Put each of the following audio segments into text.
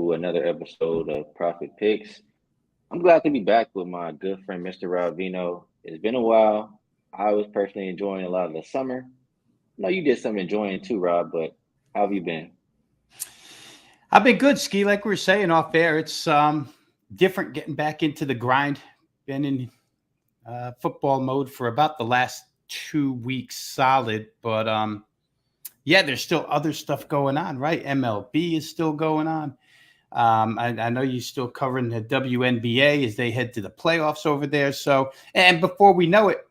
to another episode of Profit Picks. I'm glad to be back with my good friend, Mr. Rob Veno. It's been a while. I was personally enjoying a lot of the summer. I know you did some enjoying too, Rob, but how have you been? I've been good, Skee. Like we were saying off air, it's different getting back into the grind. Been in football mode for about the last 2 weeks solid, but yeah, there's still other stuff going on, right? MLB is still going on. I know you're still covering the WNBA as they head to the playoffs over there. So, and before we know it,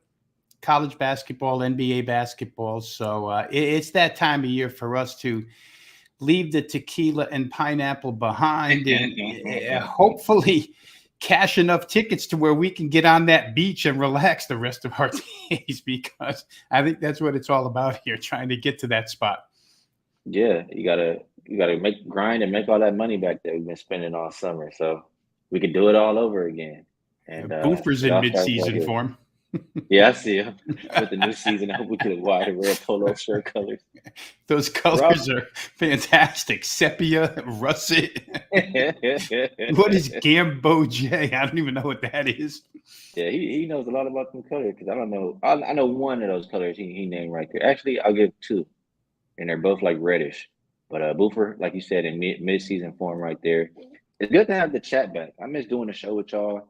college basketball, NBA basketball. So it's that time of year for us to leave the tequila and pineapple behind and hopefully cash enough tickets to where we can get on that beach and relax the rest of our days, because I think that's what it's all about here, trying to get to that spot. Yeah, you gotta make grind and make all that money back that we've been spending all summer. So we could do it all over again. And Boofer's it in all starts right mid-season here. form. Yeah, I see him with the new season. I hope we get wide red polo shirt colors. Those Rob, colors are fantastic. Sepia, russet. What is Gambo J? I don't even know what that is. yeah, he knows a lot about them colors because I don't know. I know one of those colors he named right there. Actually, I'll give two, and they're both like reddish. But Boofer, like you said, in mid season form right there. It's good to have the chat back. I miss doing the show with y'all.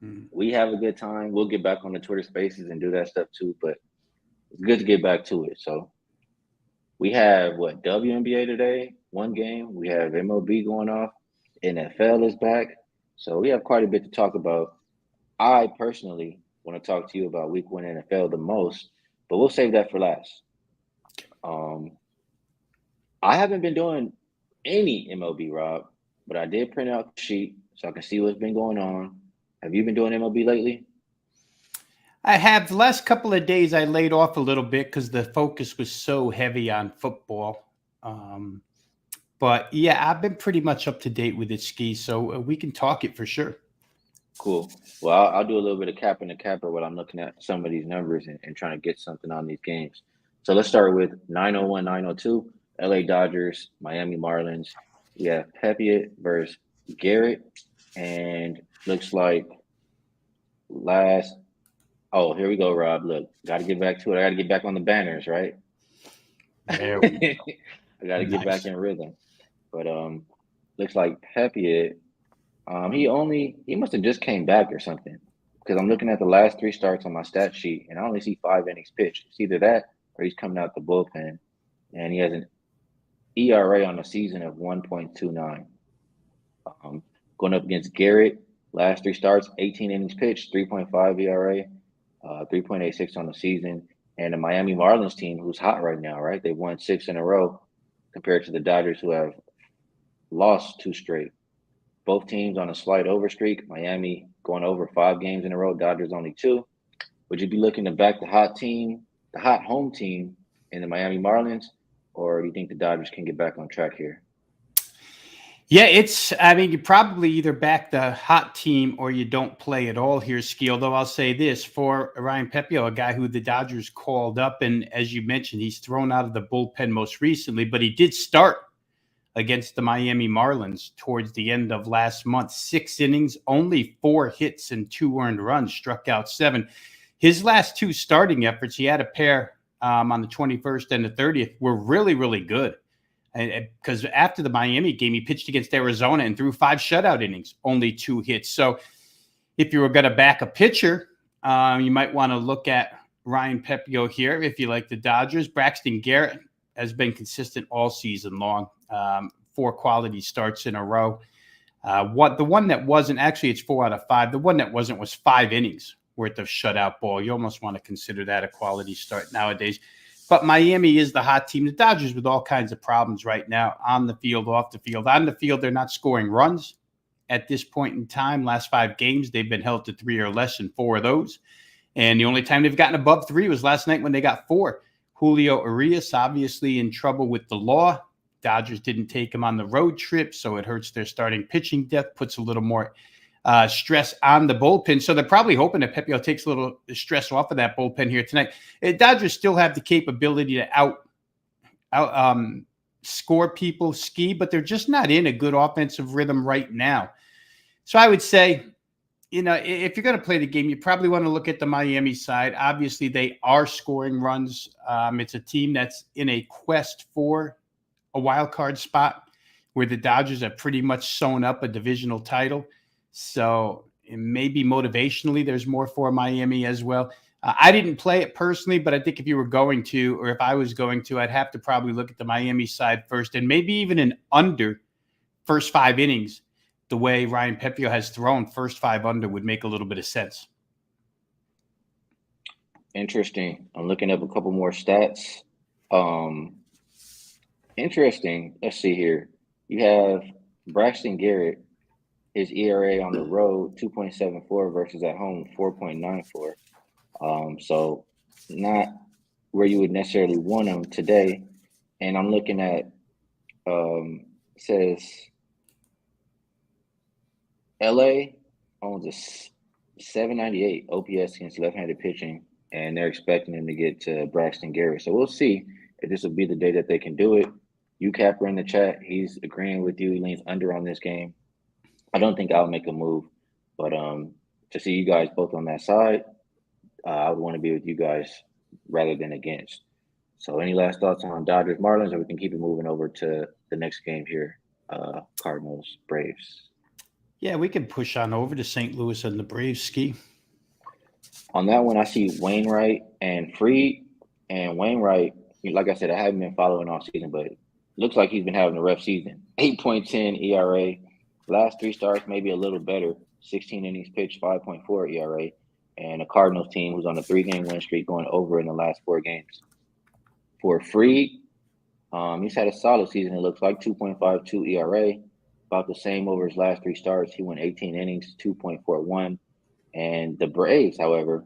Mm. We have a good time. We'll get back on the Twitter Spaces and do that stuff too. But it's good to get back to it. So we have what WNBA today, one game. We have MLB going off. NFL is back. So we have quite a bit to talk about. I personally want to talk to you about Week One NFL the most, but we'll save that for last. Um, I haven't been doing any MLB, Rob, but I did print out the sheet so I can see what's been going on. Have you been doing MLB lately? I have the last couple of days I laid off a little bit because the focus was so heavy on football. Um, but yeah, I've been pretty much up to date with it, Ski. So we can talk it for sure. Cool. Well, I'll do a little bit of cap and the capper while I'm looking at some of these numbers and trying to get something on these games. So let's start with 901, 902, LA Dodgers, Miami Marlins. We have Pepiot versus Garrett, and looks like last. Oh, here we go, Rob. Look, got to get back to it. I got to get back on the banners, right? There we I got to get back Nice. in rhythm. But looks like Pepiot. He must have just came back or something, because I'm looking at the last three starts on my stat sheet and I only see 5 innings pitched. It's either that or he's coming out the bullpen, and he has an ERA on the season of 1.29. Um, Going up against Garrett, last three starts, 18 innings pitched, 3.5 ERA, 3.86 on the season. And the Miami Marlins team, who's hot right now, right? They've won six in a row compared to the Dodgers, who have lost two straight. Both teams on a slight over streak. Miami going over 5 games in a row. Dodgers only two. Would you be looking to back the hot team, the hot home team in the Miami Marlins, or do you think the Dodgers can get back on track here? Yeah, I mean, you probably either back the hot team or you don't play at all here, Ski. Although I'll say this for Ryan Pepiot, a guy who the Dodgers called up, and as you mentioned, he's thrown out of the bullpen most recently, but he did start against the Miami Marlins towards the end of last month. 6 innings, only 4 hits and 2 earned runs, struck out 7. His last two starting efforts, he had a pair on the 21st and the 30th, were really, really good. Because after the Miami game, he pitched against Arizona and threw 5 shutout innings, only 2 hits. So if you were going to back a pitcher, you might want to look at Ryan Pepiot here. If you like the Dodgers, Braxton Garrett has been consistent all season long. 4 quality starts in a row. The one that wasn't, actually it's 4 out of 5. The one that wasn't was 5 innings worth of shutout ball. You almost want to consider that a quality start nowadays. But Miami is the hot team. The Dodgers with all kinds of problems right now on the field, off the field. On the field, they're not scoring runs at this point in time. Last 5 games, they've been held to 3 or less in 4 of those. And the only time they've gotten above 3 was last night when they got 4. Julio Urias obviously in trouble with the law. Dodgers didn't take him on the road trip, so it hurts their starting pitching depth, puts a little more stress on the bullpen. So they're probably hoping that Pepiot takes a little stress off of that bullpen here tonight. Dodgers still have the capability to score people, Skee, but they're just not in a good offensive rhythm right now. So I would say, if you're going to play the game, you probably want to look at the Miami side. Obviously, they are scoring runs. It's a team that's in a quest for a wild card spot where the Dodgers have pretty much sewn up a divisional title. So maybe motivationally, there's more for Miami as well. I didn't play it personally, but I think if you were going to, or if I was going to, I'd have to probably look at the Miami side first, and maybe even an under first 5 innings. The way Ryan Pepiot has thrown, first 5 under would make a little bit of sense. Interesting. I'm looking up a couple more stats. Interesting. Let's see here. You have Braxton Garrett, his ERA on the road 2.74 versus at home 4.94. So not where you would necessarily want him today. And I'm looking at says LA owns a 798 OPS against left-handed pitching, and they're expecting him to get to Braxton Garrett. So we'll see if this will be the day that they can do it. UCapper in the chat, he's agreeing with you. He leans under on this game. I don't think I'll make a move, but to see you guys both on that side, I would want to be with you guys rather than against. So any last thoughts on Dodgers Marlins, or we can keep it moving over to the next game here, Cardinals Braves? Yeah, we can push on over to St. Louis and the Braves, Skee. On that one, I see Wainwright and Fried. And Wainwright, like I said, I haven't been following all season, but it looks like he's been having a rough season. 8.10 ERA. Last 3 starts, maybe a little better. 16 innings pitched, 5.4 ERA. And a Cardinals team who's on a 3-game win streak going over in the last 4 games. For Fried, he's had a solid season, it looks like. 2.52 ERA. About the same over his last 3 starts. He went 18 innings, 2.41. And the Braves, however,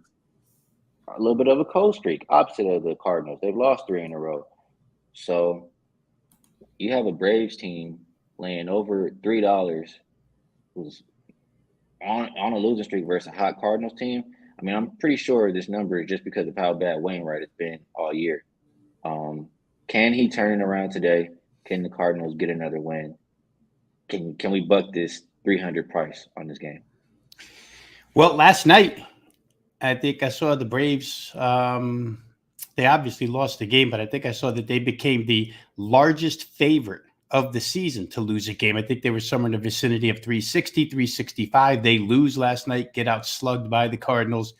a little bit of a cold streak, opposite of the Cardinals. They've lost 3 in a row. So you have a Braves team laying over $3 who's on a losing streak versus a hot Cardinals team. I mean, I'm pretty sure this number is just because of how bad Wainwright has been all year. Can he turn it around today? Can the Cardinals get another win? Can we buck this 300 price on this game? Well, last night, I think I saw the Braves. They obviously lost the game, but I think I saw that they became the largest favorite of the season to lose a game. I think they were somewhere in the vicinity of 360, 365. They lose last night, get out slugged by the Cardinals.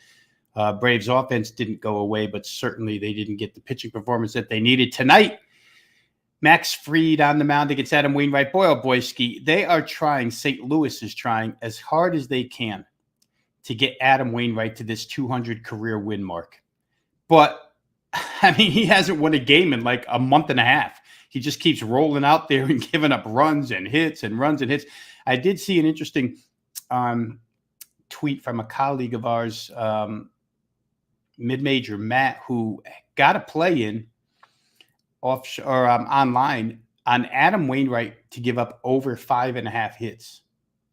Braves offense didn't go away, but certainly they didn't get the pitching performance that they needed tonight. Max Fried on the mound against Adam Wainwright. Boy, oh boy, Skee. They are trying, St. Louis is trying as hard as they can to get Adam Wainwright to this 200 career win mark. But, I mean, he hasn't won a game in like a month and a half. He just keeps rolling out there and giving up runs and hits and runs and hits. I did see an interesting tweet from a colleague of ours, mid-major Matt, who got a play in online on Adam Wainwright to give up over 5.5 hits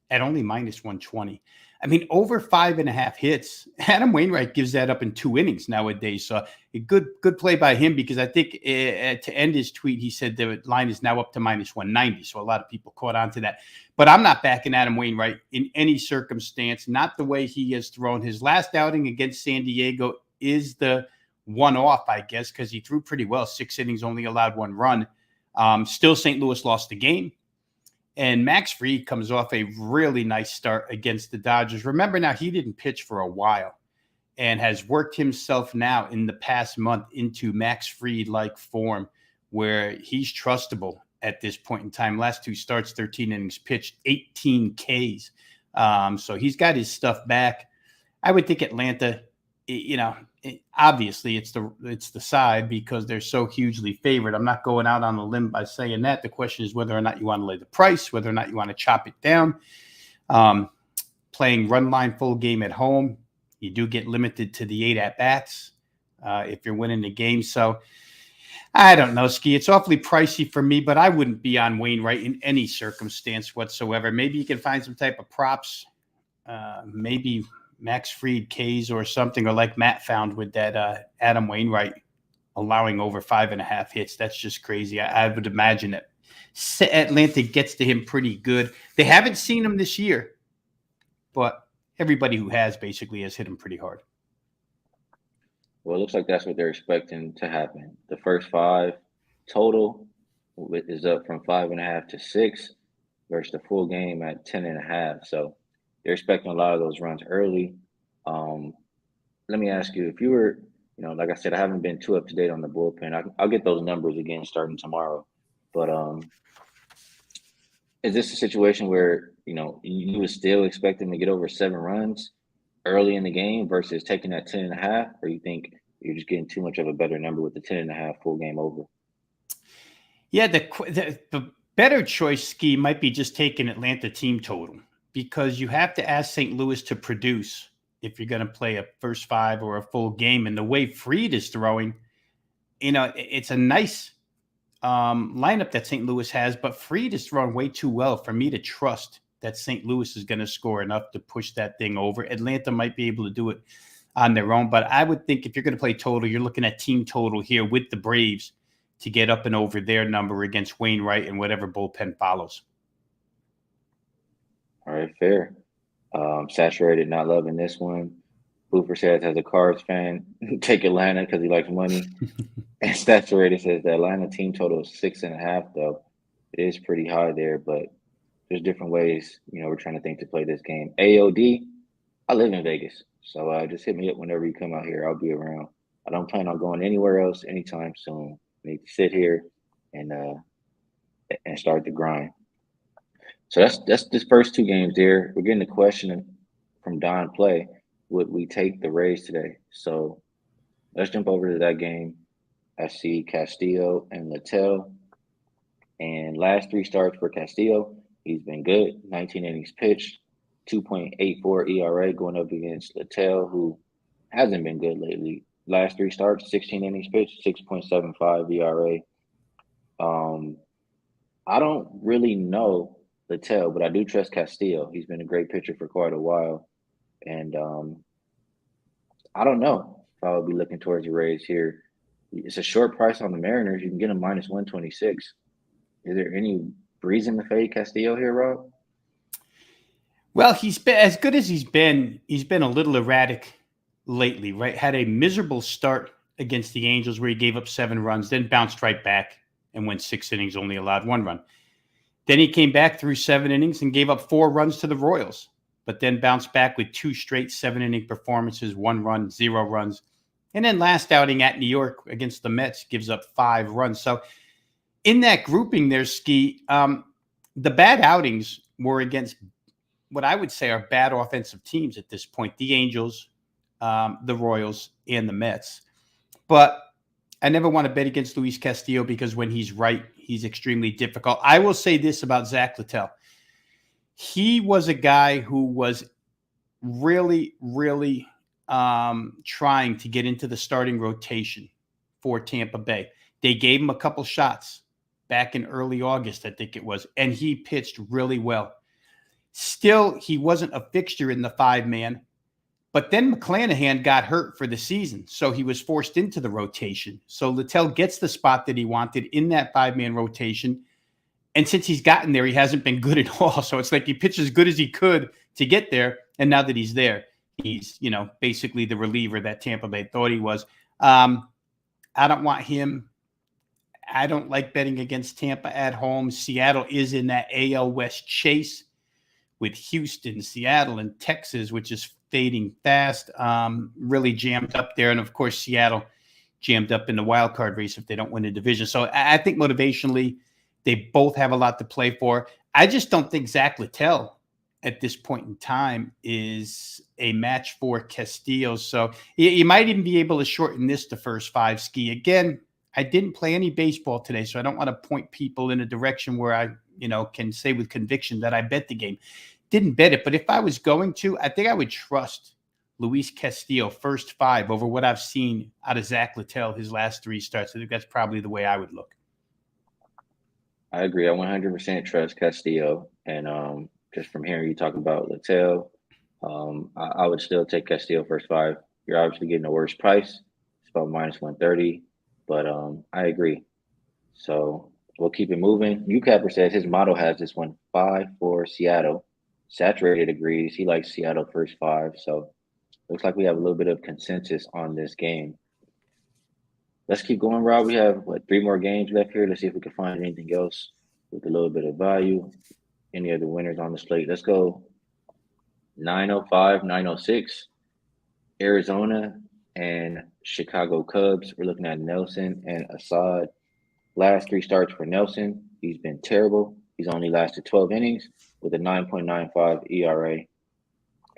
at only -120. I mean, over 5.5 hits. Adam Wainwright gives that up in 2 innings nowadays. So a good play by him, because I think to end his tweet, he said the line is now up to -190. So a lot of people caught on to that. But I'm not backing Adam Wainwright in any circumstance, not the way he has thrown. His last outing against San Diego is the one-off, I guess, because he threw pretty well. 6 innings, only allowed 1 run. Still, St. Louis lost the game. And Max Fried comes off a really nice start against the Dodgers. Remember, now he didn't pitch for a while and has worked himself now in the past month into Max Fried-like form where he's trustable at this point in time. Last 2 starts, 13 innings pitched, 18 Ks. So he's got his stuff back. I would think Atlanta, obviously it's the side because they're so hugely favored. I'm not going out on a limb by saying that. The question is whether or not you want to lay the price, whether or not you want to chop it down. Playing run line full game at home, you do get limited to the 8 at-bats if you're winning the game. So I don't know, Skee. It's awfully pricey for me, but I wouldn't be on Wainwright in any circumstance whatsoever. Maybe you can find some type of props, maybe Max Fried Ks or something, or like Matt found with that Adam Wainwright allowing over 5.5 hits. That's just crazy. I would imagine that Atlanta gets to him pretty good. They haven't seen him this year, but everybody who has basically has hit him pretty hard. Well, it looks like that's what they're expecting to happen. The first five total is up from 5.5 to 6 versus the full game at 10.5. So they're expecting a lot of those runs early. Um, Let me ask you, if you were, like I said, I haven't been too up to date on the bullpen. I'll get those numbers again starting tomorrow. But is this a situation where, you would still expect them to get over 7 runs early in the game versus taking that 10.5? Or you think you're just getting too much of a better number with the 10.5 full game over? Yeah, the better choice, Skee, might be just taking Atlanta team total, because you have to ask St. Louis to produce if you're going to play a first five or a full game. And the way Fried is throwing, it's a nice lineup that St. Louis has, but Fried is throwing way too well for me to trust that St. Louis is going to score enough to push that thing over. Atlanta might be able to do it on their own, but I would think if you're going to play total, you're looking at team total here with the Braves to get up and over their number against Wainwright and whatever bullpen follows. All right, fair. Saturated, not loving this one. Boofer says, as a Cards fan, take Atlanta because he likes money. And Saturated says the Atlanta team total is 6.5, though. It is pretty high there, but there's different ways, we're trying to think to play this game. AOD, I live in Vegas, so just hit me up whenever you come out here. I'll be around. I don't plan on going anywhere else anytime soon. I need to sit here and start the grind. So that's this first 2 games there. We're getting a question from Don Play. Would we take the Rays today? So let's jump over to that game. I see Castillo and Littell. And last 3 starts for Castillo, he's been good. 19 innings pitched, 2.84 ERA going up against Littell, who hasn't been good lately. Last 3 starts, 16 innings pitched, 6.75 ERA. I don't really know Littell, but I do trust Castillo. He's been a great pitcher for quite a while. And I don't know if I would be looking towards the Rays here. It's a short price on the Mariners. You can get them minus 126. Is there any reason to fade Castillo here, Rob? Well, he's been as good as he's been. He's been a little erratic lately, right? Had a miserable start against the Angels where he gave up 7 runs, then bounced right back and went 6 innings, only allowed 1 run. Then he came back through 7 innings and gave up 4 runs to the Royals, but then bounced back with 2 straight 7-inning performances, 1 run, 0 runs. And then last outing at New York against the Mets gives up 5 runs. So in that grouping there, Skee, the bad outings were against what I would say are bad offensive teams at this point, the Angels, the Royals, and the Mets. But I never want to bet against Luis Castillo because when he's right, he's extremely difficult. I will say this about Zach Littell. He was a guy who was really, really trying to get into the starting rotation for Tampa Bay. They gave him a couple shots back in early August, I think it was, and he pitched really well. Still, he wasn't a fixture in the 5-man, but then McClanahan got hurt for the season, so he was forced into the rotation. So Littell gets the spot that he wanted in that 5-man rotation, and since he's gotten there, he hasn't been good at all. So it's like he pitched as good as he could to get there, and now that he's there, he's, basically the reliever that Tampa Bay thought he was. I don't want him. I don't like betting against Tampa at home. Seattle is in that AL West chase with Houston, Seattle, and Texas, which is fading fast, really jammed up there. And, of course, Seattle jammed up in the wild card race if they don't win a division. So I think motivationally they both have a lot to play for. I just don't think Zach Littell at this point in time is a match for Castillo. So you might even be able to shorten this to first 5, Skee. Again, I didn't play any baseball today, so I don't want to point people in a direction where I, can say with conviction that I bet the game. Didn't bet it, but if I was going to, I think I would trust Luis Castillo first 5 over what I've seen out of Zach Littell his last 3 starts. I think that's probably the way I would look. I agree. I 100% trust Castillo. And just from hearing you talk about Littell, I would still take Castillo first 5. You're obviously getting the worst price. It's about minus 130. But I agree. So we'll keep it moving. Newcapper says his motto has this one 5 for Seattle. Saturated agrees. He likes Seattle first five. So looks like we have a little bit of consensus on this game. Let's keep going, Rob. We have what 3 more games left here. Let's see if we can find anything else with a little bit of value. Any other winners on the slate? Let's go 905, 906. Arizona and Chicago Cubs. We're looking at Nelson and Assad. Last 3 starts for Nelson. He's been terrible. He's only lasted 12 innings with a 9.95 ERA.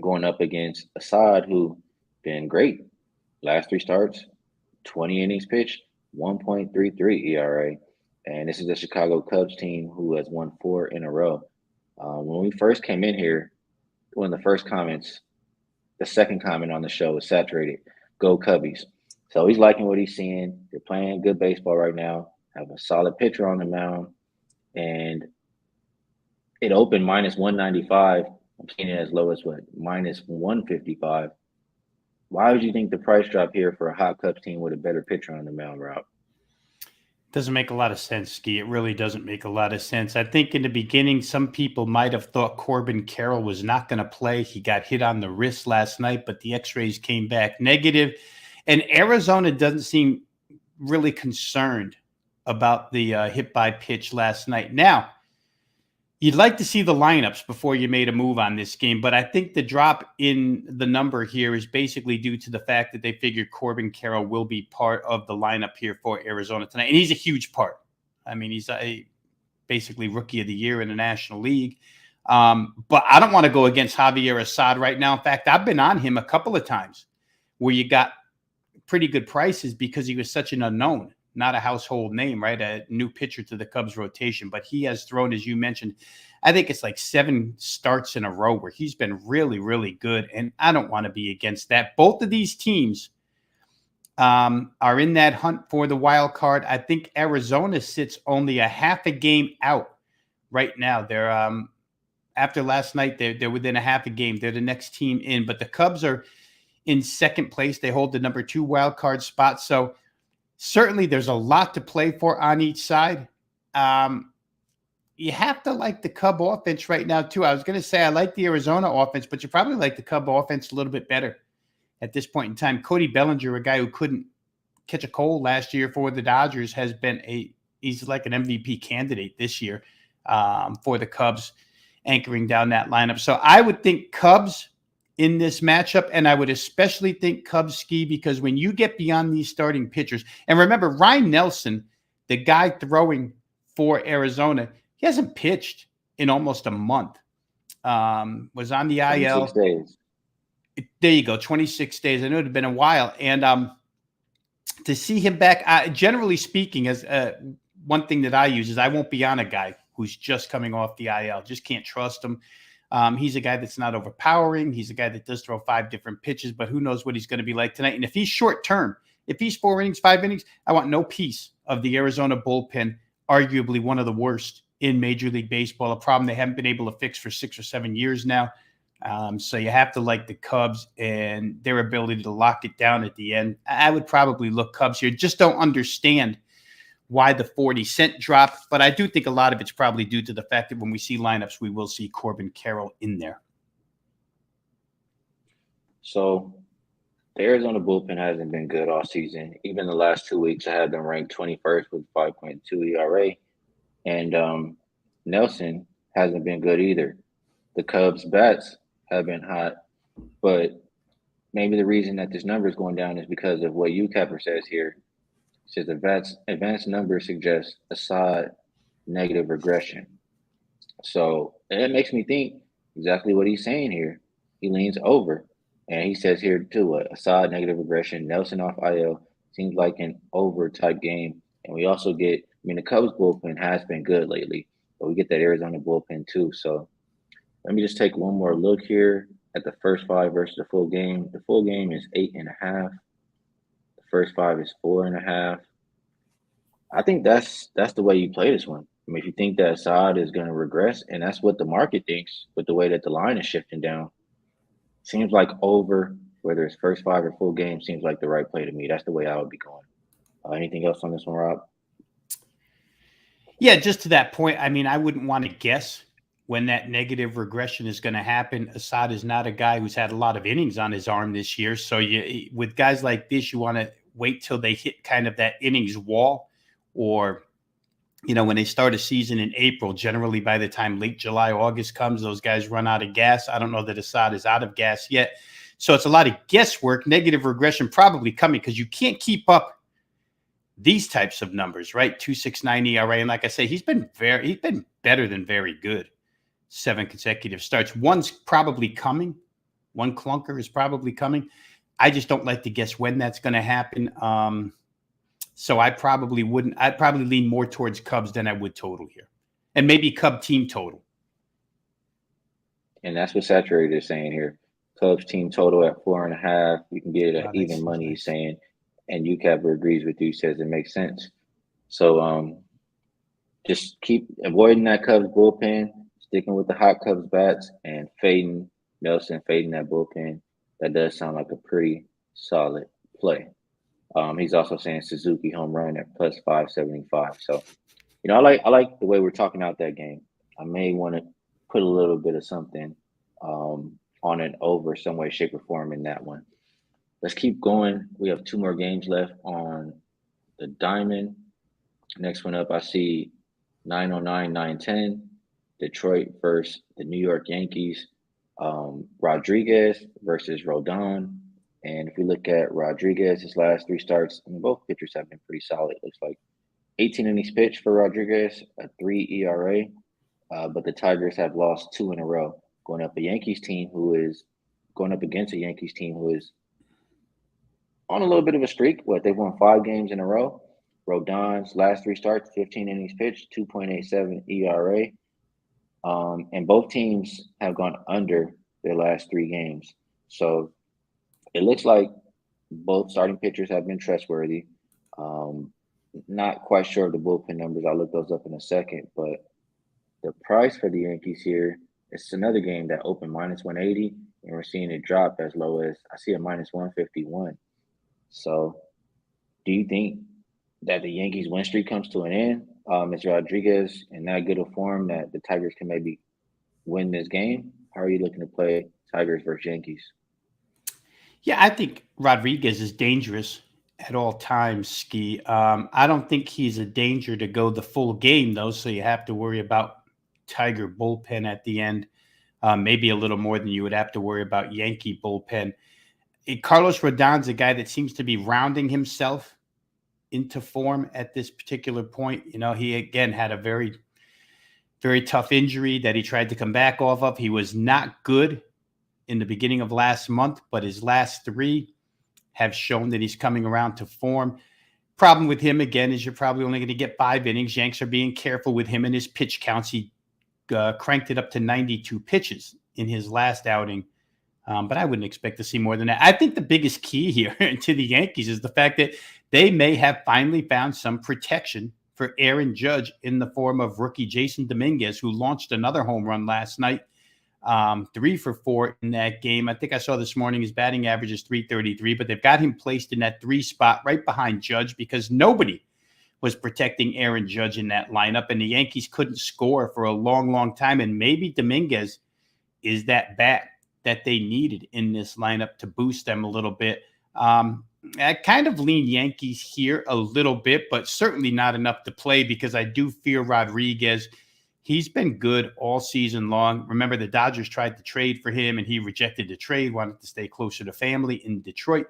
Going up against Assad, who been great. Last 3 starts, 20 innings pitched, 1.33 ERA. And this is the Chicago Cubs team who has won 4 in a row. When we first came in here, one of the first comments, the second comment on the show was saturated. Go Cubbies. So he's liking what he's seeing. They're playing good baseball right now. Have a solid pitcher on the mound. And it opened minus 195. I'm seeing it as low as what? Minus 155. Why would you think the price drop here for a hot Cubs team with a better pitcher on the mound, Rob? Doesn't make a lot of sense, Skee. It really doesn't make a lot of sense. I think in the beginning, some people might have thought Corbin Carroll was not going to play. He got hit on the wrist last night, but the x-rays came back negative. And Arizona doesn't seem really concerned about the hit by pitch last night. Now, you'd like to see the lineups before you made a move on this game, but I think the drop in the number here is basically due to the fact that they figured Corbin Carroll will be part of the lineup here for Arizona tonight. And he's a huge part. I mean, he's basically rookie of the year in the National League. But I don't want to go against Javier Assad right now. In fact, I've been on him a couple of times where you got pretty good prices because he was such an unknown, not a household name, right? A new pitcher to the Cubs rotation, but he has thrown, as you mentioned, I think it's like 7 starts in a row where he's been really, really good. And I don't want to be against that. Both of these teams are in that hunt for the wild card. I think Arizona sits only a half a game out right now. They're after last night, they're within a half a game. They're the next team in, but the Cubs are in second place. They hold the number 2 wild card spot. So certainly there's a lot to play for on each side. You have to like the Cub offense right now, too. I was going to say I like the Arizona offense, but you probably like the Cub offense a little bit better at this point in time. Cody Bellinger, a guy who couldn't catch a cold last year for the Dodgers, has been he's like an MVP candidate this year for the Cubs, anchoring down that lineup. So I would think Cubs in this matchup, and I would especially think Cubs, Skee, because when you get beyond these starting pitchers, and remember, Ryan Nelson, the guy throwing for Arizona, he hasn't pitched in almost a month. Was on the IL. 26 days. There you go, 26 days. I know it had been a while. And to see him back, generally speaking, as one thing that I use is I won't be on a guy who's just coming off the IL. Just can't trust him. He's a guy that's not overpowering. He's a guy that does throw 5 different pitches, but who knows what he's going to be like tonight. And if he's short term, if he's 4 innings, 5 innings, I want no piece of the Arizona bullpen, arguably one of the worst in Major League Baseball, a problem they haven't been able to fix for 6 or 7 years now. So you have to like the Cubs and their ability to lock it down at the end. I would probably look Cubs here. Just don't understand why the 40-cent drop, but I do think a lot of it's probably due to the fact that when we see lineups, we will see Corbin Carroll in there. So the Arizona bullpen hasn't been good all season. Even the last 2 weeks, I had them ranked 21st with 5.2 ERA. And Nelson hasn't been good either. The Cubs' bats have been hot, but maybe the reason that this number is going down is because of what UCapper says here. It says the advanced number suggests Assad negative regression. So it makes me think exactly what he's saying here. He leans over, and he says here too, Assad negative regression, Nelson off IL, seems like an over type game. And we also get, the Cubs bullpen has been good lately, but we get that Arizona bullpen too. So let me just take one more look here at the first 5 versus the full game. The full game is 8.5. The first 5 is 4.5. I think that's the way you play this one. If you think that Assad is going to regress, and that's what the market thinks with the way that the line is shifting down, seems like over, whether it's first 5 or full game, seems like the right play to me. That's the way I would be going. Anything else on this one, Rob? Yeah, just to that point, I mean, I wouldn't want to guess when that negative regression is going to happen. Assad is not a guy who's had a lot of innings on his arm this year. So with guys like this, you want to wait till they hit kind of that innings wall, or when they start a season in April, generally by the time late July, August comes, those guys run out of gas. I don't know that Assad is out of gas yet. So it's a lot of guesswork, negative regression probably coming because you can't keep up these types of numbers, right? 2.69 ERA. And like I say, he's been better than very good. 7 consecutive starts. One's probably coming. One clunker is probably coming. I just don't like to guess when that's going to happen. So I probably wouldn't. I'd probably lean more towards Cubs than I would total here, and maybe Cub team total. And that's what Saturated is saying here. Cubs team total at 4.5. You can get it at even money, nice. Saying, and UCAP agrees with you, says it makes sense. So just keep avoiding that Cubs bullpen, sticking with the hot Cubs bats, and fading Nelson, fading that bullpen. That does sound like a pretty solid play. He's also saying Suzuki home run at plus 575. So, I like the way we're talking out that game. I may want to put a little bit of something on it over some way, shape, or form in that one. Let's keep going. We have 2 more games left on the Diamond. Next one up, I see 909, 910. Detroit versus the New York Yankees. Rodriguez versus Rodon. And if we look at Rodriguez, his last 3 starts, both pitchers have been pretty solid. Looks like 18 innings pitched for Rodriguez, a 3 ERA. But the Tigers have lost 2 in a row, going up against a Yankees team who is on a little bit of a streak. They've won 5 games in a row. Rodon's last 3 starts, 15 innings pitched, 2.87 ERA. And both teams have gone under their last 3 games. So it looks like both starting pitchers have been trustworthy. Not quite sure of the bullpen numbers. I'll look those up in a second. But the price for the Yankees here, it's another game that opened minus 180, and we're seeing it drop as low as, I see a minus 151. So do you think that the Yankees win streak comes to an end? Is Rodriguez in that good a form that the Tigers can maybe win this game? How are you looking to play Tigers versus Yankees? Yeah, I think Rodriguez is dangerous at all times, Skee. I don't think he's a danger to go the full game, though, so you have to worry about Tiger bullpen at the end, maybe a little more than you would have to worry about Yankee bullpen. Carlos Rodon's a guy that seems to be rounding himself into form at this particular point. He, again, had a very, very tough injury that he tried to come back off of. He was not good in the beginning of last month, but his last 3 have shown that he's coming around to form. Problem with him, again, is you're probably only going to get 5 innings. Yanks are being careful with him and his pitch counts. He cranked it up to 92 pitches in his last outing. But I wouldn't expect to see more than that. I think the biggest key here to the Yankees is the fact that they may have finally found some protection for Aaron Judge in the form of rookie Jason Dominguez, who launched another home run last night. 3 for 4 in that game. I think I saw this morning his batting average is 333, but they've got him placed in that 3 spot right behind Judge because nobody was protecting Aaron Judge in that lineup, and the Yankees couldn't score for a long, long time. And maybe Dominguez is that bat that they needed in this lineup to boost them a little bit. I kind of lean Yankees here a little bit, but certainly not enough to play because I do fear Rodriguez. He's been good all season long. Remember, the Dodgers tried to trade for him, and he rejected the trade, wanted to stay closer to family in Detroit.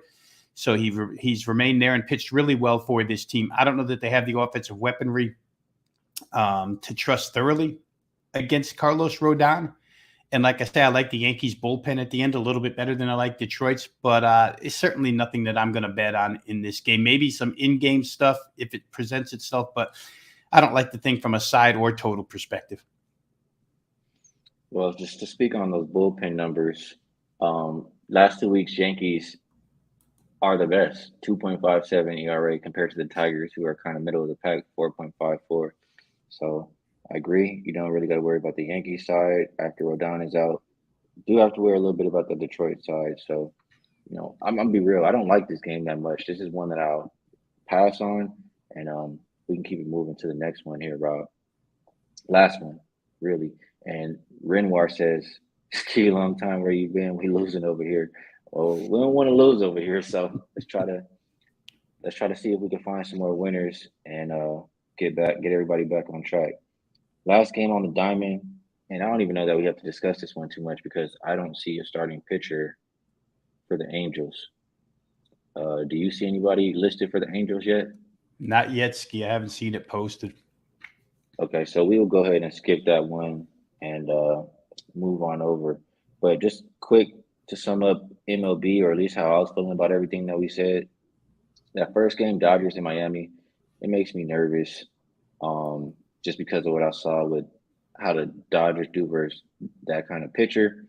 So he's remained there and pitched really well for this team. I don't know that they have the offensive weaponry to trust thoroughly against Carlos Rodon. And like I say, I like the Yankees bullpen at the end a little bit better than I like Detroit's, but it's certainly nothing that I'm going to bet on in this game. Maybe some in-game stuff if it presents itself, but I don't like to think from a side or total perspective. Well, just to speak on those bullpen numbers, last 2 weeks, Yankees are the best, 2.57 ERA compared to the Tigers, who are kind of middle of the pack, 4.54. So I agree. You don't really got to worry about the Yankees side after Rodon is out. You do have to worry a little bit about the Detroit side. So, I'm going to be real. I don't like this game that much. This is one that I'll pass on, and we can keep it moving to the next one here, Rob. Last one, really. And Renoir says, "Ski, long time where you been? We losing over here. Well, we don't want to lose over here, so let's try to see if we can find some more winners and get everybody back on track. Last game on the diamond, and I don't even know that we have to discuss this one too much because I don't see a starting pitcher for the Angels. Do you see anybody listed for the Angels yet? Not yet, Ski. I haven't seen it posted. Okay, so we will go ahead and skip that one and move on over. But just quick to sum up MLB, or at least how I was feeling about everything that we said. That first game, Dodgers in Miami, it makes me nervous, just because of what I saw with how the Dodgers do versus that kind of pitcher.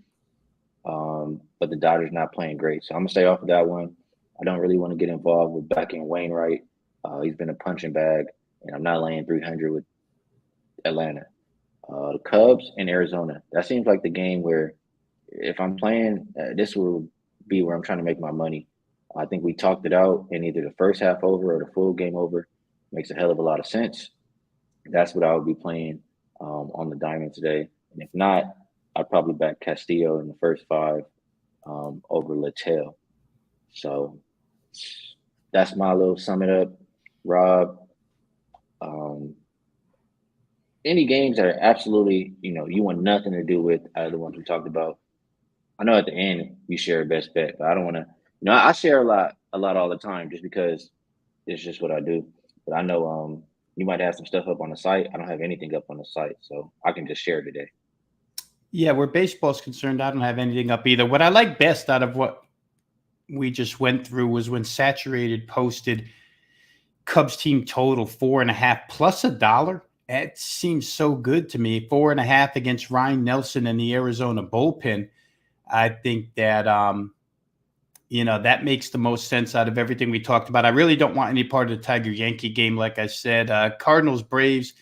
But the Dodgers not playing great, so I'm gonna stay off of that one. I don't really want to get involved with backing Wainwright. He's been a punching bag, and I'm not laying 300 with Atlanta. The Cubs in Arizona. That seems like the game where if I'm playing, this will be where I'm trying to make my money. I think we talked it out, and either the first half over or the full game over makes a hell of a lot of sense. That's what I would be playing on the diamond today. And if not, I'd probably back Castillo in the first five over Littell. So that's my little sum it up. Rob, um, any games that are absolutely, you want nothing to do with out of the ones we talked about. I know at the end you share a best bet, but I don't want to. I share a lot all the time, just because it's just what I do. But I know you might have some stuff up on the site. I don't have anything up on the site, so I can just share today. Yeah, where baseball's concerned, I don't have anything up either. What I like best out of what we just went through was when Saturated posted Cubs team total 4.5 plus $1. It seems so good to me. 4.5 against Ryan Nelson and the Arizona bullpen. I think that that makes the most sense out of everything we talked about. I really don't want any part of the Tiger Yankee game, like I said. Cardinals Braves.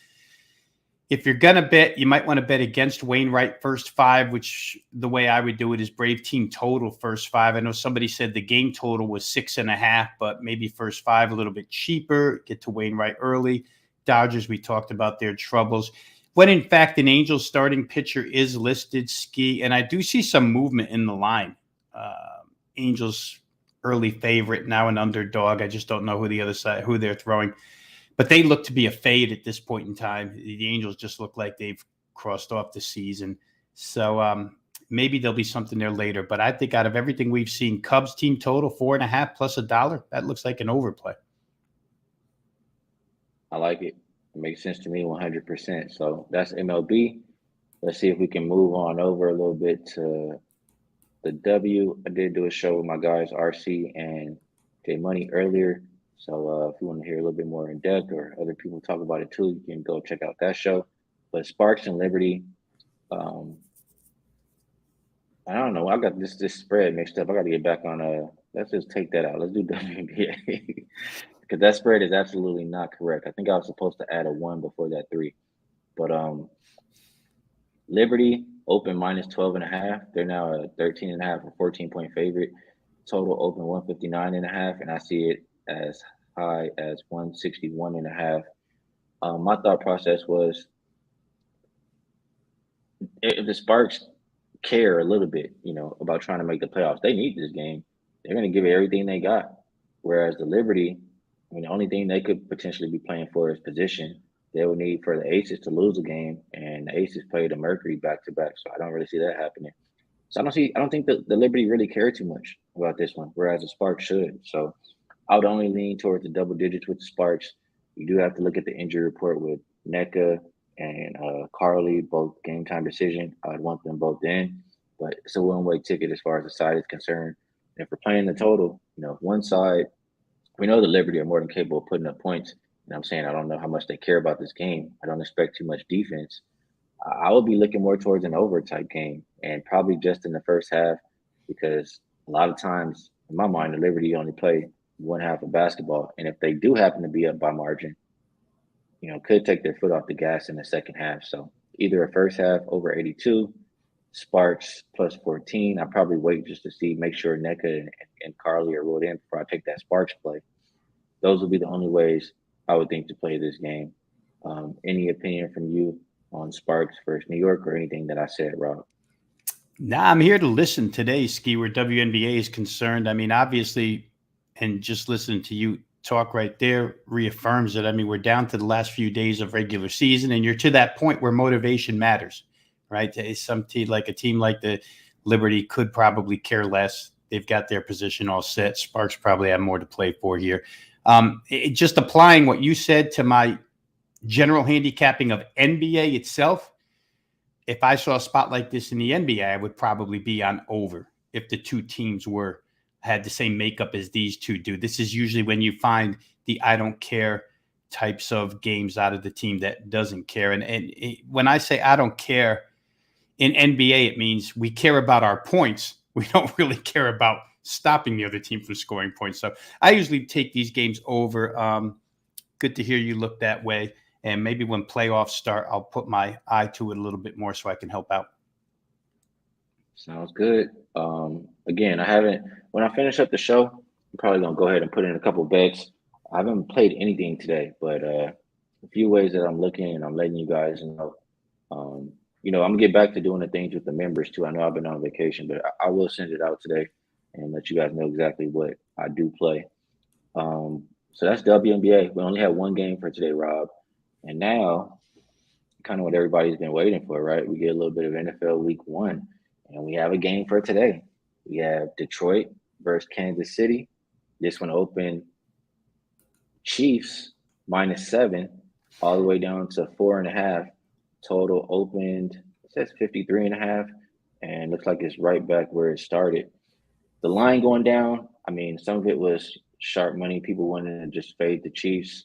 If you're gonna bet, you might want to bet against Wainwright first five, which the way I would do it is Brave team total first five. I know somebody said the game total was 6.5, but maybe first five a little bit cheaper. Get to Wainwright early. Dodgers, we talked about their troubles. When in fact an Angels starting pitcher is listed, Skee, and I do see some movement in the line. Angels early favorite, now an underdog. I just don't know who they're throwing. But they look to be a fade at this point in time. The Angels just look like they've crossed off the season. So maybe there'll be something there later. But I think out of everything we've seen, Cubs team total 4.5 plus $1. That looks like an overplay. I like it. It makes sense to me 100%. So that's MLB. Let's see if we can move on over a little bit to the W. I did do a show with my guys RC and J Money earlier. So if you want to hear a little bit more in depth, or other people talk about it too, you can go check out that show. But Sparks and Liberty, um, I don't know. I got this spread mixed up. I got to get back on. Let's just take that out. Let's do WNBA because that spread is absolutely not correct. I think I was supposed to add a one before that three, but Liberty open minus 12.5. They're now a 13.5 or 14-point favorite. Total open 159.5, and I see it as high as 161.5. My thought process was, if the Sparks care a little bit, about trying to make the playoffs, they need this game. They're going to give it everything they got. Whereas the Liberty, the only thing they could potentially be playing for is position. They would need for the Aces to lose a game, and the Aces play the Mercury back to back. So I don't really see that happening. So I don't think the Liberty really care too much about this one, whereas the Sparks should. So I would only lean towards the double digits with the Sparks. You do have to look at the injury report with NECA and Carly, both game time decision. I'd want them both in, but it's a one-way ticket as far as the side is concerned. And if we're playing the total, one side, we know the Liberty are more than capable of putting up points. And I'm saying I don't know how much they care about this game. I don't expect too much defense. I would be looking more towards an over type game, and probably just in the first half, because a lot of times, in my mind, the Liberty only play one half of basketball. And if they do happen to be up by margin, could take their foot off the gas in the second half. So either a first half over 82, Sparks plus 14. I probably wait just to see, make sure NECA and Carly are rolled in before I take that Sparks play. those would be the only ways I would think to play this game. Any opinion from you on Sparks versus New York or anything that I said, Rob? Nah, I'm here to listen today, Skee, where WNBA is concerned. I mean, obviously, and just listening to you talk right there reaffirms it. I mean, we're down to the last few days of regular season, and you're to that point where motivation matters, right? Some team, like a team like the Liberty, could probably care less. They've got their position all set. Sparks probably have more to play for here. Just applying what you said to my general handicapping of NBA itself, if I saw a spot like this in the NBA, I would probably be on over if the two teams had the same makeup as these two do. This is usually when you find the I don't care types of games out of the team that doesn't care. And when I say I don't care in NBA, it means we care about our points. We don't really care about stopping the other team from scoring points. So I usually take these games over. Good to hear you look that way. And maybe when playoffs start, I'll put my eye to it a little bit more so I can help out. Sounds good. Again, when I finish up the show, I'm probably going to go ahead and put in a couple bets. I haven't played anything today, but a few ways that I'm looking and I'm letting you guys know. I'm going to get back to doing the things with the members too. I know I've been on vacation, but I will send it out today and let you guys know exactly what I do play. So that's WNBA. We only have one game for today, Rob. And now, kind of what everybody's been waiting for, right? We get a little bit of NFL Week 1, and we have a game for today. We have Detroit versus Kansas City. This one opened Chiefs -7, all the way down to 4.5. Total opened, it says 53.5, and looks like it's right back where it started. The line going down, I mean, some of it was sharp money. People wanted to just fade the Chiefs.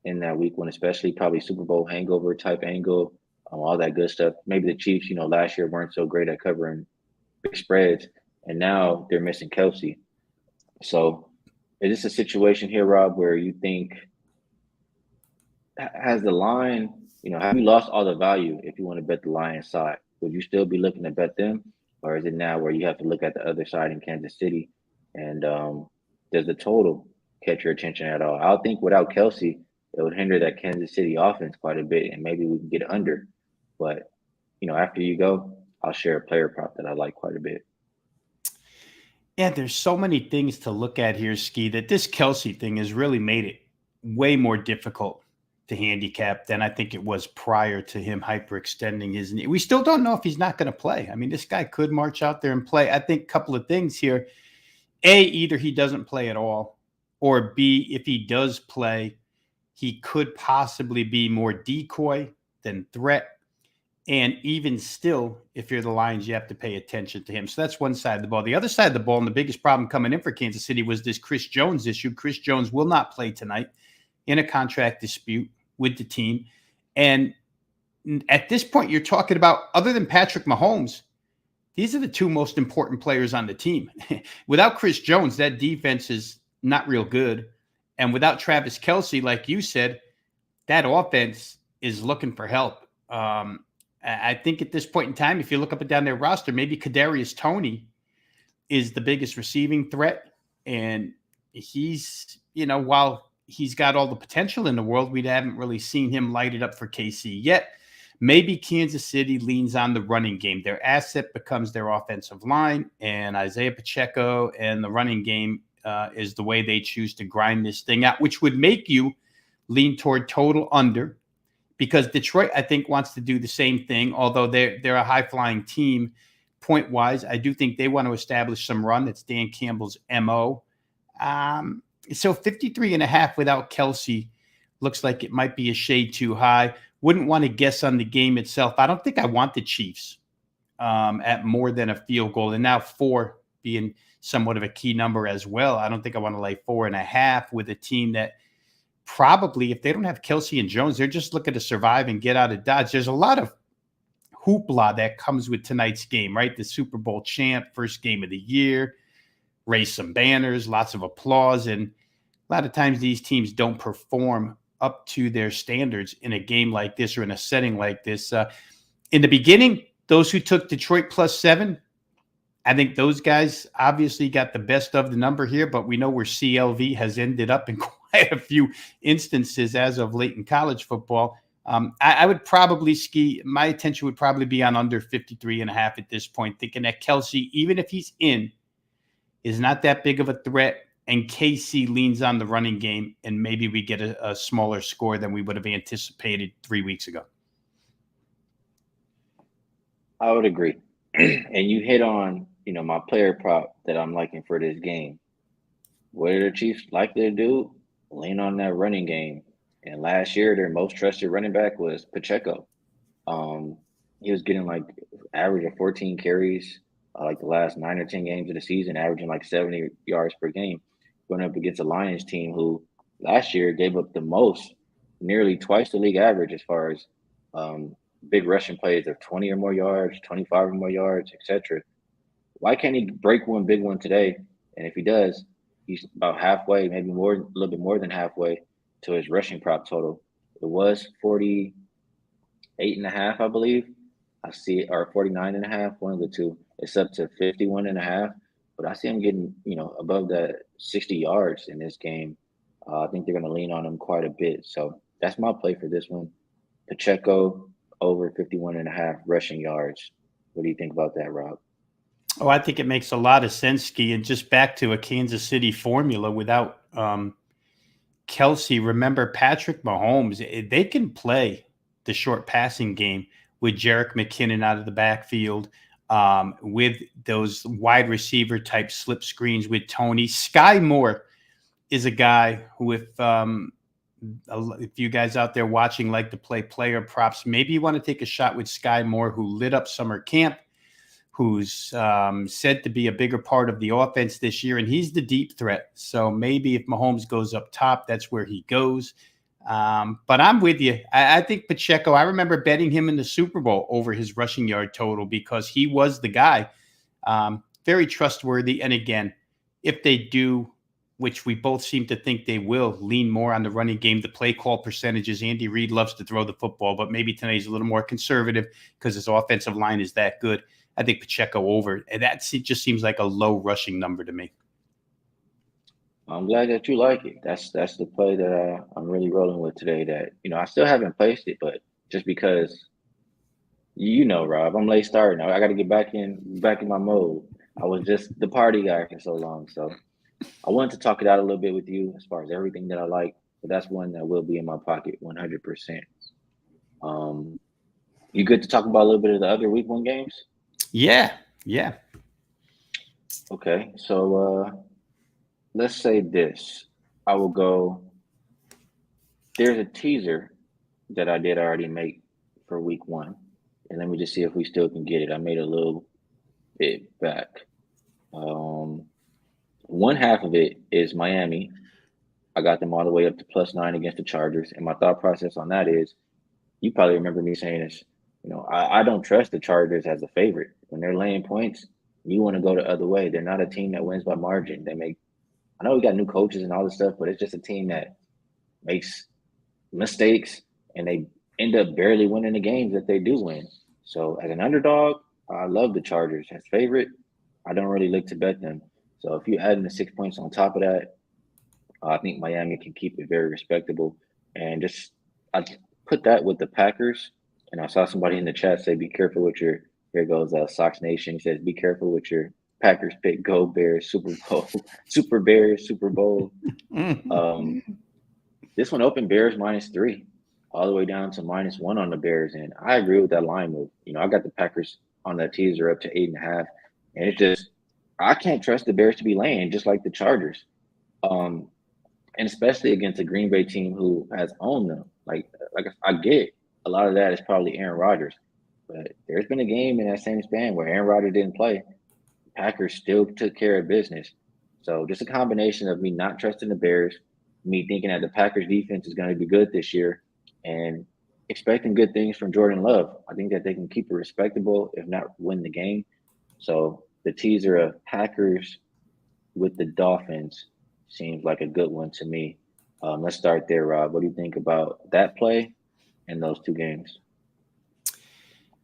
In that week one, especially probably Super Bowl hangover type angle, all that good stuff. Maybe the Chiefs, last year weren't so great at covering big spreads, and now they're missing Kelsey. So is this a situation here, Rob, where you think has the line, have you lost all the value if you want to bet the Lions side? Would you still be looking to bet them, or is it now where you have to look at the other side in Kansas City? And does the total catch your attention at all? I think without Kelsey, it would hinder that Kansas City offense quite a bit, and maybe we can get under. But, after you go, I'll share a player prop that I like quite a bit. Yeah, there's so many things to look at here, Skee, that this Kelsey thing has really made it way more difficult to handicap than I think it was prior to him hyperextending his knee. We still don't know if he's not going to play. I mean, this guy could march out there and play. I think a couple of things here. A, either he doesn't play at all, or B, if he does play, he could possibly be more decoy than threat. And even still, if you're the Lions, you have to pay attention to him. So that's one side of the ball. The other side of the ball, and the biggest problem coming in for Kansas City was this Chris Jones issue. Chris Jones will not play tonight in a contract dispute with the team. And at this point, you're talking about, other than Patrick Mahomes, these are the two most important players on the team. Without Chris Jones, that defense is not real good. And without Travis Kelsey, like you said, that offense is looking for help. I think at this point in time, if you look up and down their roster, maybe Kadarius Toney is the biggest receiving threat. And he's, while he's got all the potential in the world, we haven't really seen him light it up for KC yet. Maybe Kansas City leans on the running game. Their asset becomes their offensive line, and Isaiah Pacheco and the running game is the way they choose to grind this thing out, which would make you lean toward total under, because Detroit, I think, wants to do the same thing, although they're a high-flying team point-wise. I do think they want to establish some run. That's Dan Campbell's MO. So 53.5 without Kelsey looks like it might be a shade too high. Wouldn't want to guess on the game itself. I don't think I want the Chiefs at more than a field goal. And now 4 being somewhat of a key number as well. I don't think I want to lay 4.5 with a team that probably, if they don't have Kelsey and Jones, they're just looking to survive and get out of Dodge. There's a lot of hoopla that comes with tonight's game, right? The Super Bowl champ, first game of the year, raise some banners, lots of applause. And a lot of times these teams don't perform up to their standards in a game like this or in a setting like this. In the beginning, those who took Detroit +7, I think those guys obviously got the best of the number here, but we know where CLV has ended up in quite a few instances as of late in college football. I would probably my attention would probably be on under 53.5 at this point, thinking that Kelsey, even if he's in, is not that big of a threat. And KC leans on the running game, and maybe we get a smaller score than we would have anticipated 3 weeks ago. I would agree. And you hit on, my player prop that I'm liking for this game. What are the Chiefs likely to do? Lean on that running game. And last year, their most trusted running back was Pacheco. He was getting like average of 14 carries, like the last 9 or 10 games of the season, averaging like 70 yards per game, going up against a Lions team who last year gave up the most, nearly twice the league average as far as big rushing plays of 20 or more yards, 25 or more yards, etc. Why can't he break one big one today? And if he does, he's about halfway, maybe more, a little bit more than halfway to his rushing prop total. It was 48.5, I believe. I see it, or 49.5, one of the two. It's up to 51.5, but I see him getting, above that 60 yards in this game. I think they're going to lean on him quite a bit. So that's my play for this one. Pacheco over 51.5 rushing yards. What do you think about that, Rob? Oh, I think it makes a lot of sense, Skee. And just back to a Kansas City formula without Kelsey, remember Patrick Mahomes, they can play the short passing game with Jerick McKinnon out of the backfield, with those wide receiver type slip screens with Tony. Sky Moore is a guy who, if you guys out there watching like to play player props, maybe you want to take a shot with Sky Moore, who lit up summer camp, who's said to be a bigger part of the offense this year, and he's the deep threat. So maybe if Mahomes goes up top, that's where he goes. But I'm with you. I think Pacheco, I remember betting him in the Super Bowl over his rushing yard total because he was the guy. Very trustworthy. And again, if they do, which we both seem to think they will, lean more on the running game, the play call percentages. Andy Reid loves to throw the football, but maybe today's a little more conservative because his offensive line is that good. I think Pacheco over. And it just seems like a low rushing number to me. I'm glad that you like it. That's the play that I'm really rolling with today. That I still haven't placed it, but just because Rob, I'm late starting. I got to get back in my mode. I was just the party guy for so long, so I wanted to talk it out a little bit with you as far as everything that I like. But that's one that will be in my pocket 100%. You good to talk about a little bit of the other week 1 games? Yeah. Okay, so let's say this. I will go. There's a teaser that I did already make for week 1. And let me just see if we still can get it. I made a little bit back. One half of it is Miami. I got them all the way up to +9 against the Chargers. And my thought process on that is, you probably remember me saying this, I don't trust the Chargers as a favorite. When they're laying points, you want to go the other way. They're not a team that wins by margin. I know we got new coaches and all this stuff, but it's just a team that makes mistakes and they end up barely winning the games that they do win. So as an underdog, I love the Chargers. As favorite, I don't really look to bet them. So if you add in the 6 points on top of that, I think Miami can keep it very respectable. And I put that with the Packers. And I saw somebody in the chat say, be careful with here goes Sox Nation. He says, be careful with your Packers pick, go Bears, Super Bowl, Super Bears, Super Bowl. This one opened Bears -3, all the way down to -1 on the Bears. And I agree with that line move. I got the Packers on that teaser up to 8.5. And it's just, I can't trust the Bears to be laying, just like the Chargers. And especially against a Green Bay team who has owned them. Like I get a lot of that is probably Aaron Rodgers. But there's been a game in that same span where Aaron Rodgers didn't play. Packers still took care of business. So just a combination of me not trusting the Bears, me thinking that the Packers defense is going to be good this year, and expecting good things from Jordan Love. I think that they can keep it respectable, if not win the game. So the teaser of Packers with the Dolphins seems like a good one to me. Let's start there, Rob. What do you think about that play and those 2 games?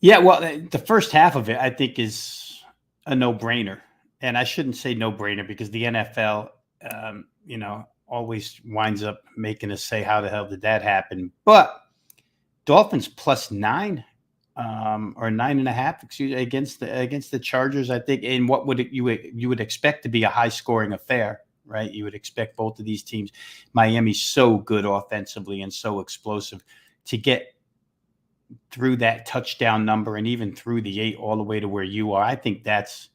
Yeah, well, the first half of it, I think, is a no-brainer. And I shouldn't say no-brainer because the NFL, always winds up making us say, how the hell did that happen? But Dolphins +9 or 9.5, excuse me, against the Chargers, I think. And what would you would expect to be a high-scoring affair, right? You would expect both of these teams. Miami's so good offensively and so explosive to get through that touchdown number and even through the 8 all the way to where you are. I think that's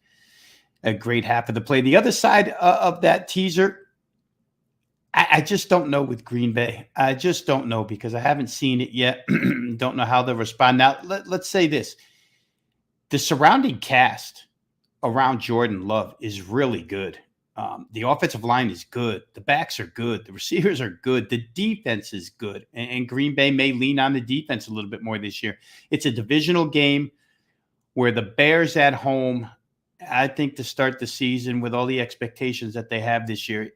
a great half of the play. The other side of that teaser, I just don't know with Green Bay. I just don't know because I haven't seen it yet. Don't know how they'll respond. Now, let's say this. The surrounding cast around Jordan Love is really good. The offensive line is good. The backs are good. The receivers are good. The defense is good. And Green Bay may lean on the defense a little bit more this year. It's a divisional game where the Bears at home, I think to start the season with all the expectations that they have this year,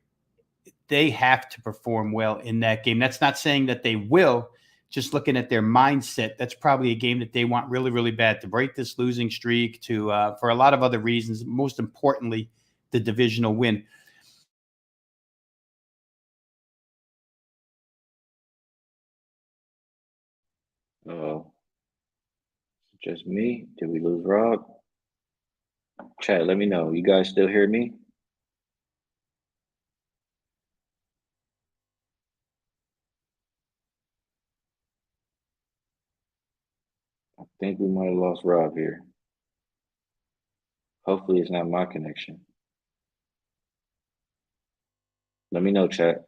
they have to perform well in that game. That's not saying that they will. Just looking at their mindset, that's probably a game that they want really, really bad to break this losing streak for a lot of other reasons. Most importantly, the divisional win. Just me? Did we lose Rob? Chat, let me know. You guys still hear me? I think we might have lost Rob here. Hopefully it's not my connection. Let me know, chat.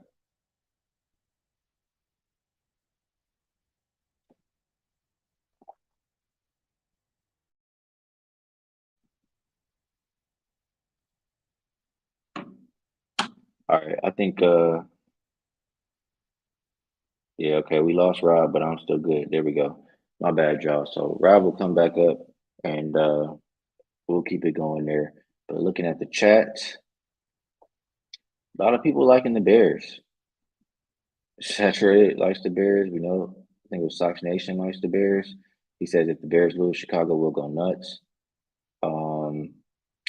All right, I think yeah, okay, we lost Rob, but I'm still good. There we go. My bad, y'all. So Rob will come back up and we'll keep it going there. But looking at the chat, a lot of people liking the Bears. Saturated likes the Bears. We know, I think it was Sox Nation likes the Bears. He says if the Bears lose, Chicago will go nuts.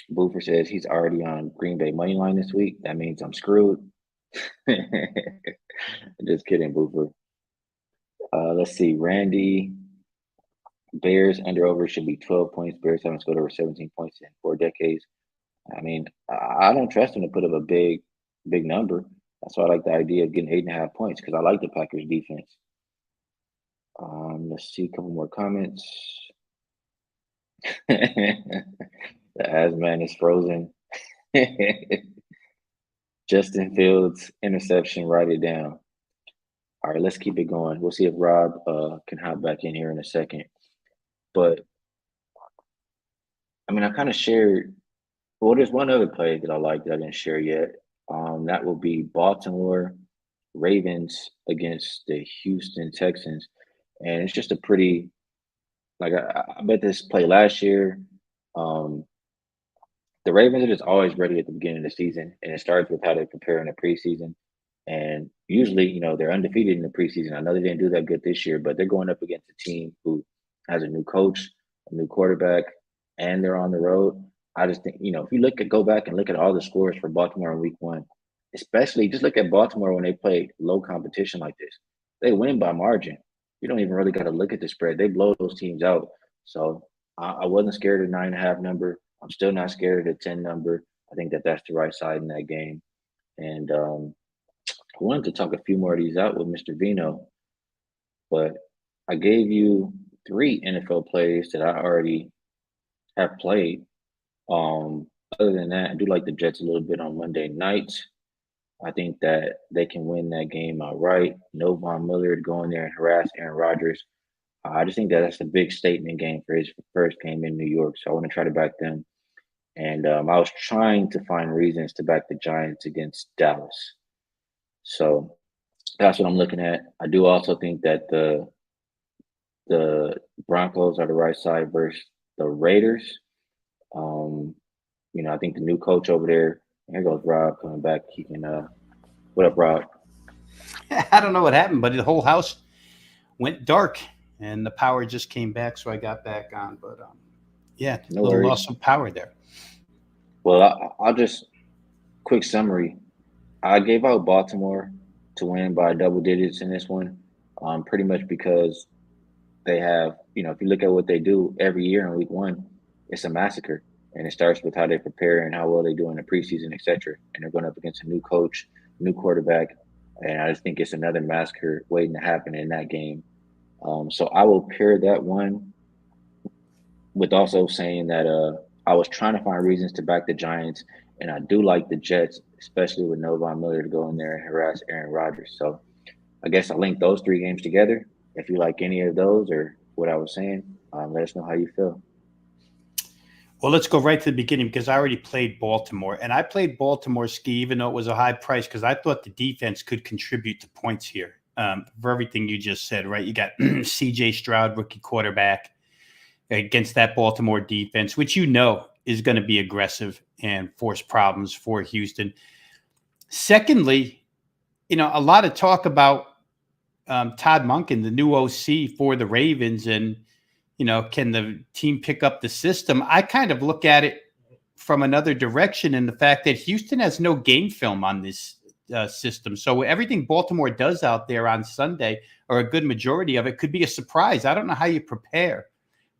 Boofer says he's already on Green Bay money line this week. That means I'm screwed. Just kidding, Boofer. Let's see. Randy, Bears under over should be 12 points. Bears haven't scored over 17 points in 4 decades. I mean, I don't trust him to put up a big number. That's why I like the idea of getting 8.5 points because I like the Packers defense. Let's see a couple more comments. The Asman is frozen. Justin Fields interception. Write it down. All right, let's keep it going. We'll see if Rob can hop back in here in a second. But I mean, I kind of shared. Well, there's one other play that I like that I didn't share yet. That will be Baltimore Ravens against the Houston Texans, and it's just a pretty like I bet this play last year. The Ravens are just always ready at the beginning of the season, and it starts with how they prepare in the preseason. And usually, they're undefeated in the preseason. I know they didn't do that good this year, but they're going up against a team who has a new coach, a new quarterback, and they're on the road. I just think, if you go back and look at all the scores for Baltimore in week one, especially just look at Baltimore when they play low competition like this. They win by margin. You don't even really got to look at the spread. They blow those teams out. So I wasn't scared of 9.5 number. I'm still not scared of the 10 number. I think that's the right side in that game. And I wanted to talk a few more of these out with Mr. Veno, but I gave you 3 NFL plays that I already have played. Other than that, I do like the Jets a little bit on Monday nights. I think that they can win that game outright. No Von Miller going there and harass Aaron Rodgers. I just think that's a big statement game for his first game in New York. So I want to try to back them. And I was trying to find reasons to back the Giants against Dallas. So that's what I'm looking at. I do also think that the Broncos are the right side versus the Raiders. I think the new coach over there. Here goes Rob coming back. He can. What up, Rob? I don't know what happened, but the whole house went dark and the power just came back, so I got back on. But yeah, No a little worries. loss of power there. Well, I'll just quick summary. I gave out Baltimore to win by double digits in this one, pretty much because they have, if you look at what they do every year in week one, it's a massacre. And it starts with how they prepare and how well they do in the preseason, et cetera. And they're going up against a new coach, new quarterback. And I just think it's another massacre waiting to happen in that game. So I will pair that one with also saying that I was trying to find reasons to back the Giants, and I do like the Jets, especially with Novon Miller to go in there and harass Aaron Rodgers. So I guess I linked those three games together. If you like any of those or what I was saying, let us know how you feel. Well, let's go right to the beginning because I already played Baltimore. And I played Baltimore, Skee, even though it was a high price, because I thought the defense could contribute to points here for everything you just said, right? You got C.J. Stroud, rookie quarterback, against that Baltimore defense, which is going to be aggressive and force problems for Houston. Secondly, a lot of talk about Todd Monken, the new OC for the Ravens, and can the team pick up the system? I kind of look at it from another direction in the fact that Houston has no game film on this system. So everything Baltimore does out there on Sunday, or a good majority of it, could be a surprise. I don't know how you prepare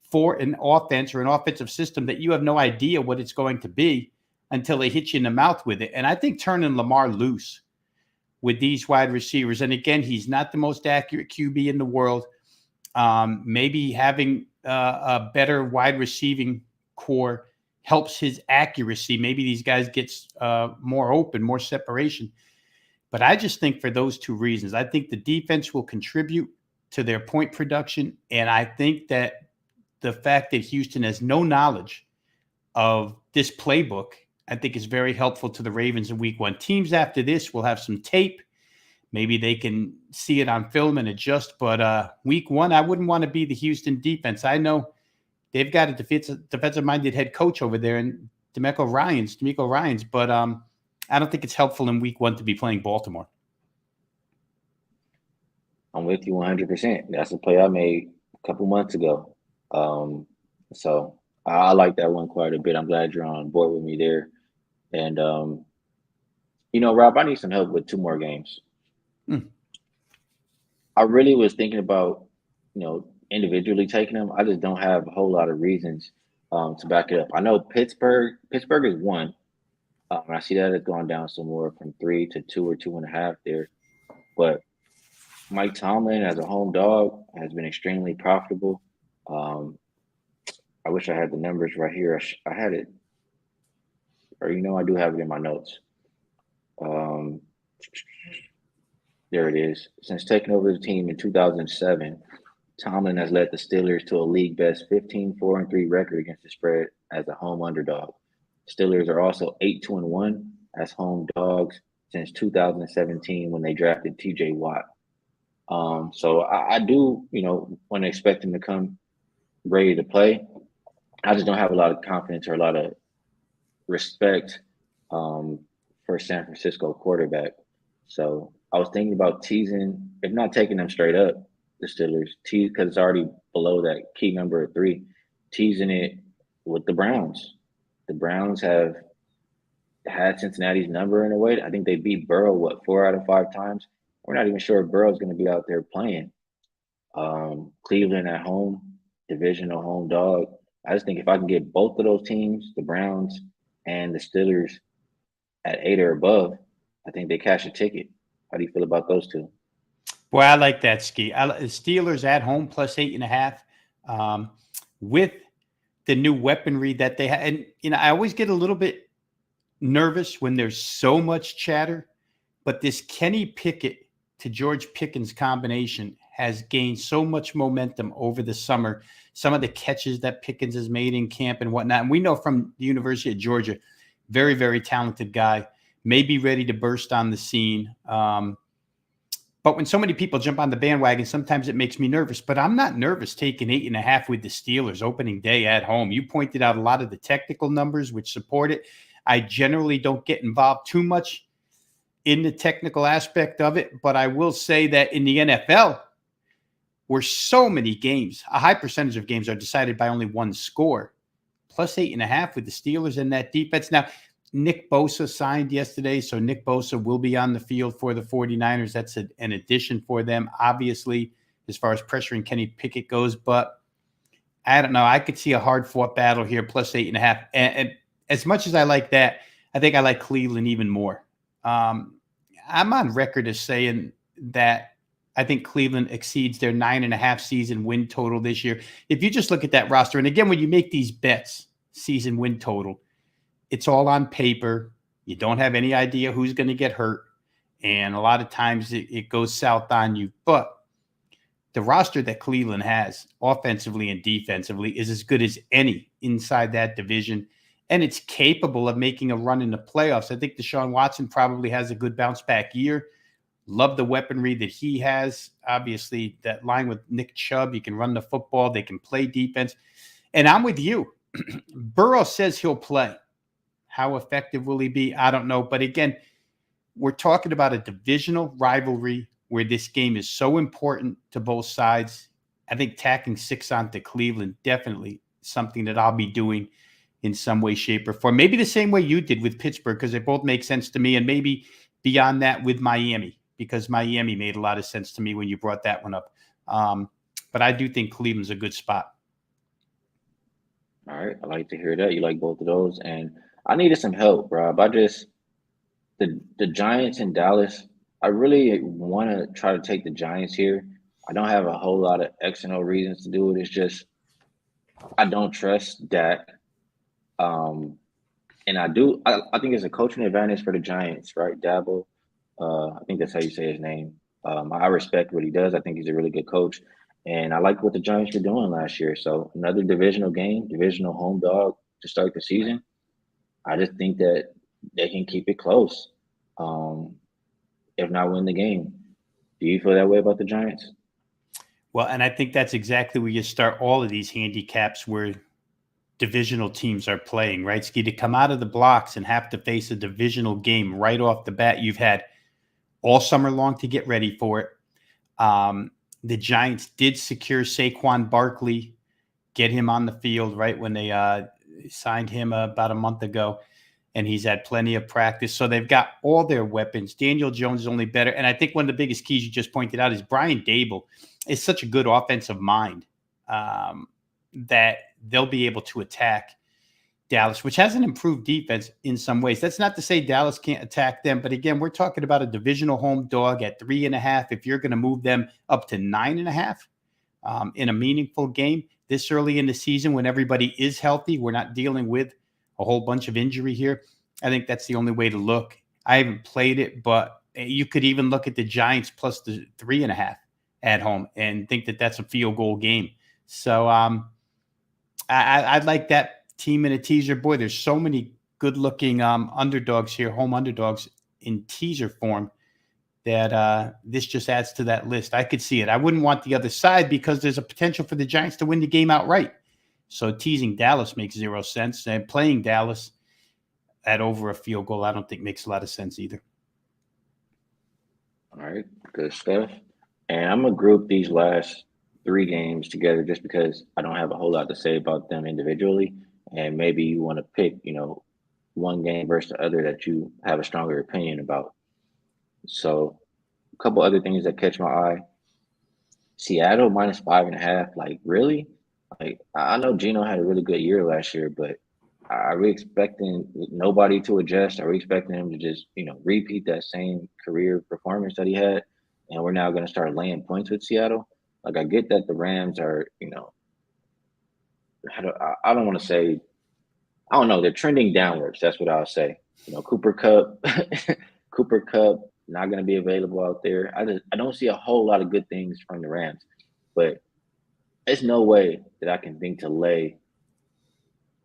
for an offense or an offensive system that you have no idea what it's going to be until they hit you in the mouth with it. And I think turning Lamar loose with these wide receivers, and again, he's not the most accurate QB in the world. Maybe having a better wide receiving core helps his accuracy. Maybe these guys get more open, more separation. But I just think for those two reasons, I think the defense will contribute to their point production. And I think that the fact that Houston has no knowledge of this playbook, I think is very helpful to the Ravens in week one. Teams after this will have some tape. Maybe they can see it on film and adjust. But week one, I wouldn't want to be the Houston defense. I know they've got a defensive-minded head coach over there, and D'Amico Ryans. But I don't think it's helpful in week one to be playing Baltimore. I'm with you 100%. That's a play I made a couple months ago. So I like that one quite a bit. I'm glad you're on board with me there. And, Rob, I need some help with two more games. I really was thinking about, individually taking them. I just don't have a whole lot of reasons to back it up. I know Pittsburgh is one. And I see that it's gone down some more from 3 to 2 or 2.5 there. But Mike Tomlin as a home dog has been extremely profitable. I wish I had the numbers right here. I had it, or I do have it in my notes. There it is. Since taking over the team in 2007, Tomlin has led the Steelers to a league best 15-4-3 record against the spread as a home underdog. Steelers are also 8-1 as home dogs since 2017 when they drafted T.J. Watt. So I do, want to expect him to come ready to play. I just don't have a lot of confidence or a lot of respect for San Francisco quarterback. So I was thinking about teasing, if not taking them straight up, the Steelers, because it's already below that key number of 3, teasing it with the Browns. The Browns have had Cincinnati's number in a way. I think they beat Burrow, 4 out of 5 times. We're not even sure if Burrow's going to be out there playing. Cleveland at home, divisional home dog. I just think if I can get both of those teams, the Browns and the Steelers, at 8 or above, I think they cash a ticket. How do you feel about those two? Boy, I like that, Skee. Steelers at home plus 8.5 with the new weaponry that they have. And, I always get a little bit nervous when there's so much chatter, but this Kenny Pickett to George Pickens combination has gained so much momentum over the summer. Some of the catches that Pickens has made in camp and whatnot. And we know from the University of Georgia, very, very talented guy, may be ready to burst on the scene. But when so many people jump on the bandwagon, sometimes it makes me nervous. But I'm not nervous taking 8.5 with the Steelers opening day at home. You pointed out a lot of the technical numbers which support it. I generally don't get involved too much in the technical aspect of it. But I will say that in the NFL, where so many games, a high percentage of games are decided by only one score, plus 8.5 with the Steelers and that defense. Now, Nick Bosa signed yesterday, so Nick Bosa will be on the field for the 49ers. That's an addition for them, obviously, as far as pressuring Kenny Pickett goes. But I don't know. I could see a hard-fought battle here, plus 8.5. And as much as I like that, I think I like Cleveland even more. I'm on record as saying that I think Cleveland exceeds their 9.5 season win total this year. If you just look at that roster, and again, when you make these bets, season win total, it's all on paper. You don't have any idea who's going to get hurt. And a lot of times it goes south on you. But the roster that Cleveland has, offensively and defensively, is as good as any inside that division. And it's capable of making a run in the playoffs. I think Deshaun Watson probably has a good bounce back year. Love the weaponry that he has. Obviously, that line with Nick Chubb, you can run the football. They can play defense. And I'm with you. Burrow says he'll play. How effective will he be? I don't know. But again, we're talking about a divisional rivalry where this game is so important to both sides. I think tacking 6 onto Cleveland, definitely something that I'll be doing in some way, shape, or form. Maybe the same way you did with Pittsburgh, because they both make sense to me. And maybe beyond that with Miami, because Miami made a lot of sense to me when you brought that one up. But I do think Cleveland's a good spot. All right, I like to hear that. You like both of those, and I needed some help, Rob. The Giants in Dallas. I really want to try to take the Giants here. I don't have a whole lot of X and O reasons to do it. It's just I don't trust Dak. And I think it's a coaching advantage for the Giants, right? Dabble. I think that's how you say his name. I respect what he does. I think he's a really good coach. And I like what the Giants were doing last year. So another divisional game, divisional home dog to start the season. I just think that they can keep it close, if not win the game. Do you feel that way about the Giants? Well, and I think that's exactly where you start all of these handicaps where divisional teams are playing, right, Skee? To come out of the blocks and have to face a divisional game right off the bat, you've had all summer long to get ready for it. The Giants did secure Saquon Barkley, get him on the field right when they signed him about a month ago, and he's had plenty of practice. So they've got all their weapons. Daniel Jones is only better. And I think one of the biggest keys you just pointed out is Brian Dable is such a good offensive mind that they'll be able to attack Dallas, which has an improved defense in some ways. That's not to say Dallas can't attack them. But again, we're talking about a divisional home dog at 3.5. If you're going to move them up to 9.5 in a meaningful game this early in the season when everybody is healthy, we're not dealing with a whole bunch of injury here. I think that's the only way to look. I haven't played it, but you could even look at the Giants plus the 3.5 at home and think that that's a field goal game. So I'd like that team in a teaser. Boy, there's so many good-looking underdogs here, home underdogs in teaser form, that this just adds to that list. I could see it. I wouldn't want the other side because there's a potential for the Giants to win the game outright. So teasing Dallas makes 0 sense, and playing Dallas at over a field goal I don't think makes a lot of sense either. All right, good stuff. And I'm going to group these last 3 games together just because I don't have a whole lot to say about them individually. And maybe you want to pick, one game versus the other that you have a stronger opinion about. So a couple other things that catch my eye. Seattle minus 5.5. Like, really? Like, I know Geno had a really good year last year, but are we expecting nobody to adjust? Are we expecting him to just, repeat that same career performance that he had? And we're now going to start laying points with Seattle? Like, I get that the Rams are, I don't want to say, I don't know, they're trending downwards. That's what I'll say. Cooper Kupp, Cooper Kupp not going to be available out there. I don't see a whole lot of good things from the Rams, but there's no way that I can think to lay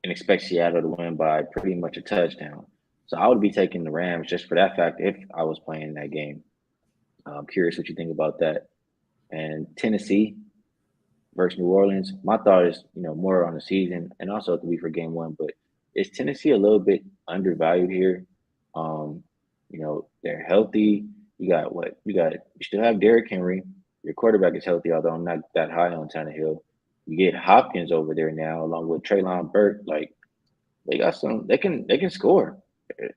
and expect Seattle to win by pretty much a touchdown. So I would be taking the Rams just for that fact if I was playing that game. I'm curious what you think about that. And Tennessee versus New Orleans, my thought is, more on the season and also to be for game 1. But is Tennessee a little bit undervalued here? They're healthy. You still have Derrick Henry. Your quarterback is healthy, although I'm not that high on Tannehill. You get Hopkins over there now, along with Treylon Burke. Like, they got some. They can score.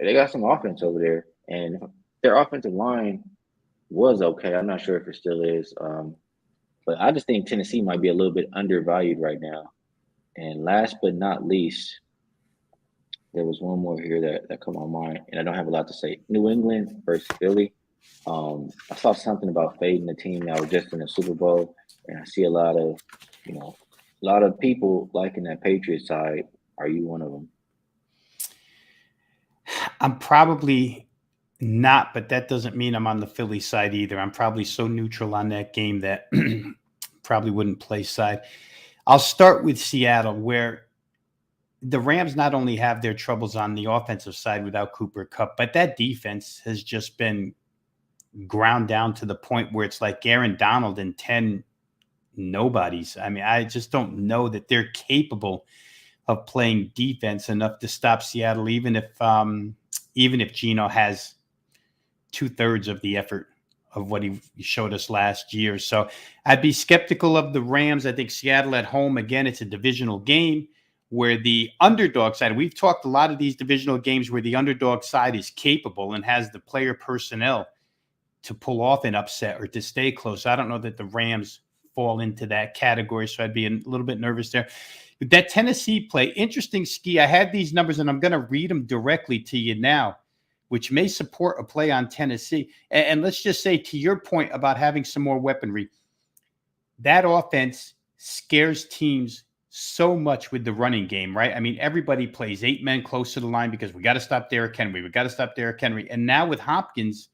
They got some offense over there, and their offensive line was okay. I'm not sure if it still is. But I just think Tennessee might be a little bit undervalued right now. And last but not least, there was one more here that come on mind, and I don't have a lot to say. New England versus Philly. I saw something about fading the team that was just in the Super Bowl, and I see a lot of people liking that Patriots side. Are you one of them? I'm probably not, but that doesn't mean I'm on the Philly side either. I'm probably so neutral on that game that probably wouldn't play side. I'll start with Seattle, where the Rams not only have their troubles on the offensive side without Cooper Kupp, but that defense has just been ground down to the point where it's like Aaron Donald and 10 nobodies. I mean, I just don't know that they're capable of playing defense enough to stop Seattle, even if Geno has 2/3 of the effort of what he showed us last year. So I'd be skeptical of the Rams. I think Seattle at home, again, it's a divisional game where the underdog side, we've talked a lot of these divisional games where the underdog side is capable and has the player personnel to pull off an upset or to stay close. I don't know that the Rams fall into that category, so I'd be a little bit nervous there. But that Tennessee play, interesting, Skee. I had these numbers, and I'm going to read them directly to you now, which may support a play on Tennessee. And let's just say, to your point about having some more weaponry, that offense scares teams so much with the running game, right? I mean, everybody plays 8 men close to the line because we got to stop Derrick Henry. We got to stop Derrick Henry. And now with Hopkins,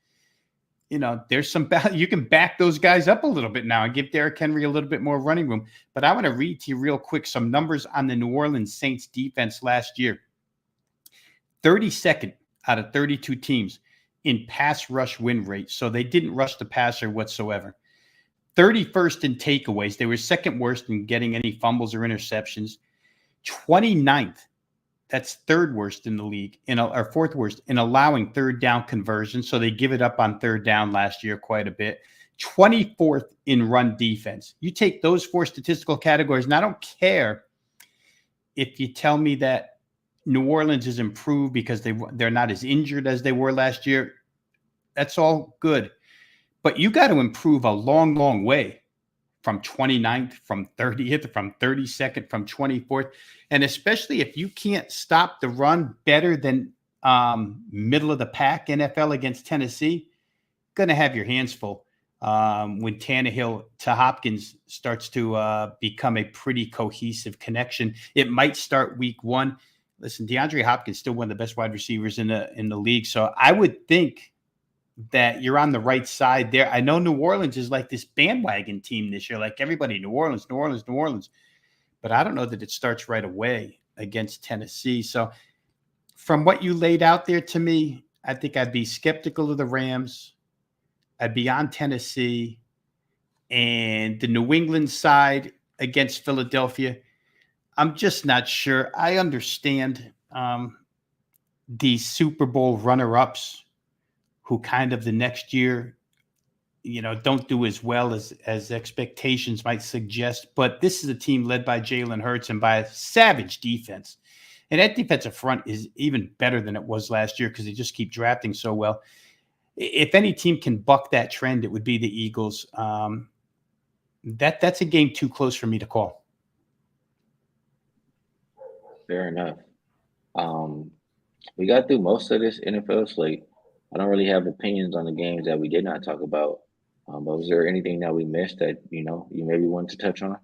there's some you can back those guys up a little bit now and give Derrick Henry a little bit more running room. But I want to read to you real quick some numbers on the New Orleans Saints defense last year. 32nd out of 32 teams in pass rush win rate. So they didn't rush the passer whatsoever. 31st in takeaways. They were second worst in getting any fumbles or interceptions. 29th. That's third worst in the league, or fourth worst in allowing third down conversion. So they give it up on third down last year quite a bit. 24th in run defense. You take those four statistical categories, and I don't care if you tell me that New Orleans is improved because they're not as injured as they were last year. That's all good. But you got to improve a long, long way from 29th, from 30th, from 32nd, from 24th. And especially if you can't stop the run better than middle of the pack NFL against Tennessee, going to have your hands full when Tannehill to Hopkins starts to become a pretty cohesive connection. It might start week 1. Listen, DeAndre Hopkins still one of the best wide receivers in the league. So I would think that you're on the right side there. I know New Orleans is like this bandwagon team this year, like everybody, New Orleans. But I don't know that it starts right away against Tennessee. So from what you laid out there to me, I think I'd be skeptical of the Rams. I'd be on Tennessee. And the New England side against Philadelphia, I'm just not sure. I understand the Super Bowl runner-ups who kind of the next year, don't do as well as expectations might suggest. But this is a team led by Jalen Hurts and by a savage defense. And that defensive front is even better than it was last year because they just keep drafting so well. If any team can buck that trend, it would be the Eagles. That's a game too close for me to call. Fair enough. We got through most of this NFL slate. I don't really have opinions on the games that we did not talk about. But was there anything that we missed that you maybe wanted to touch on?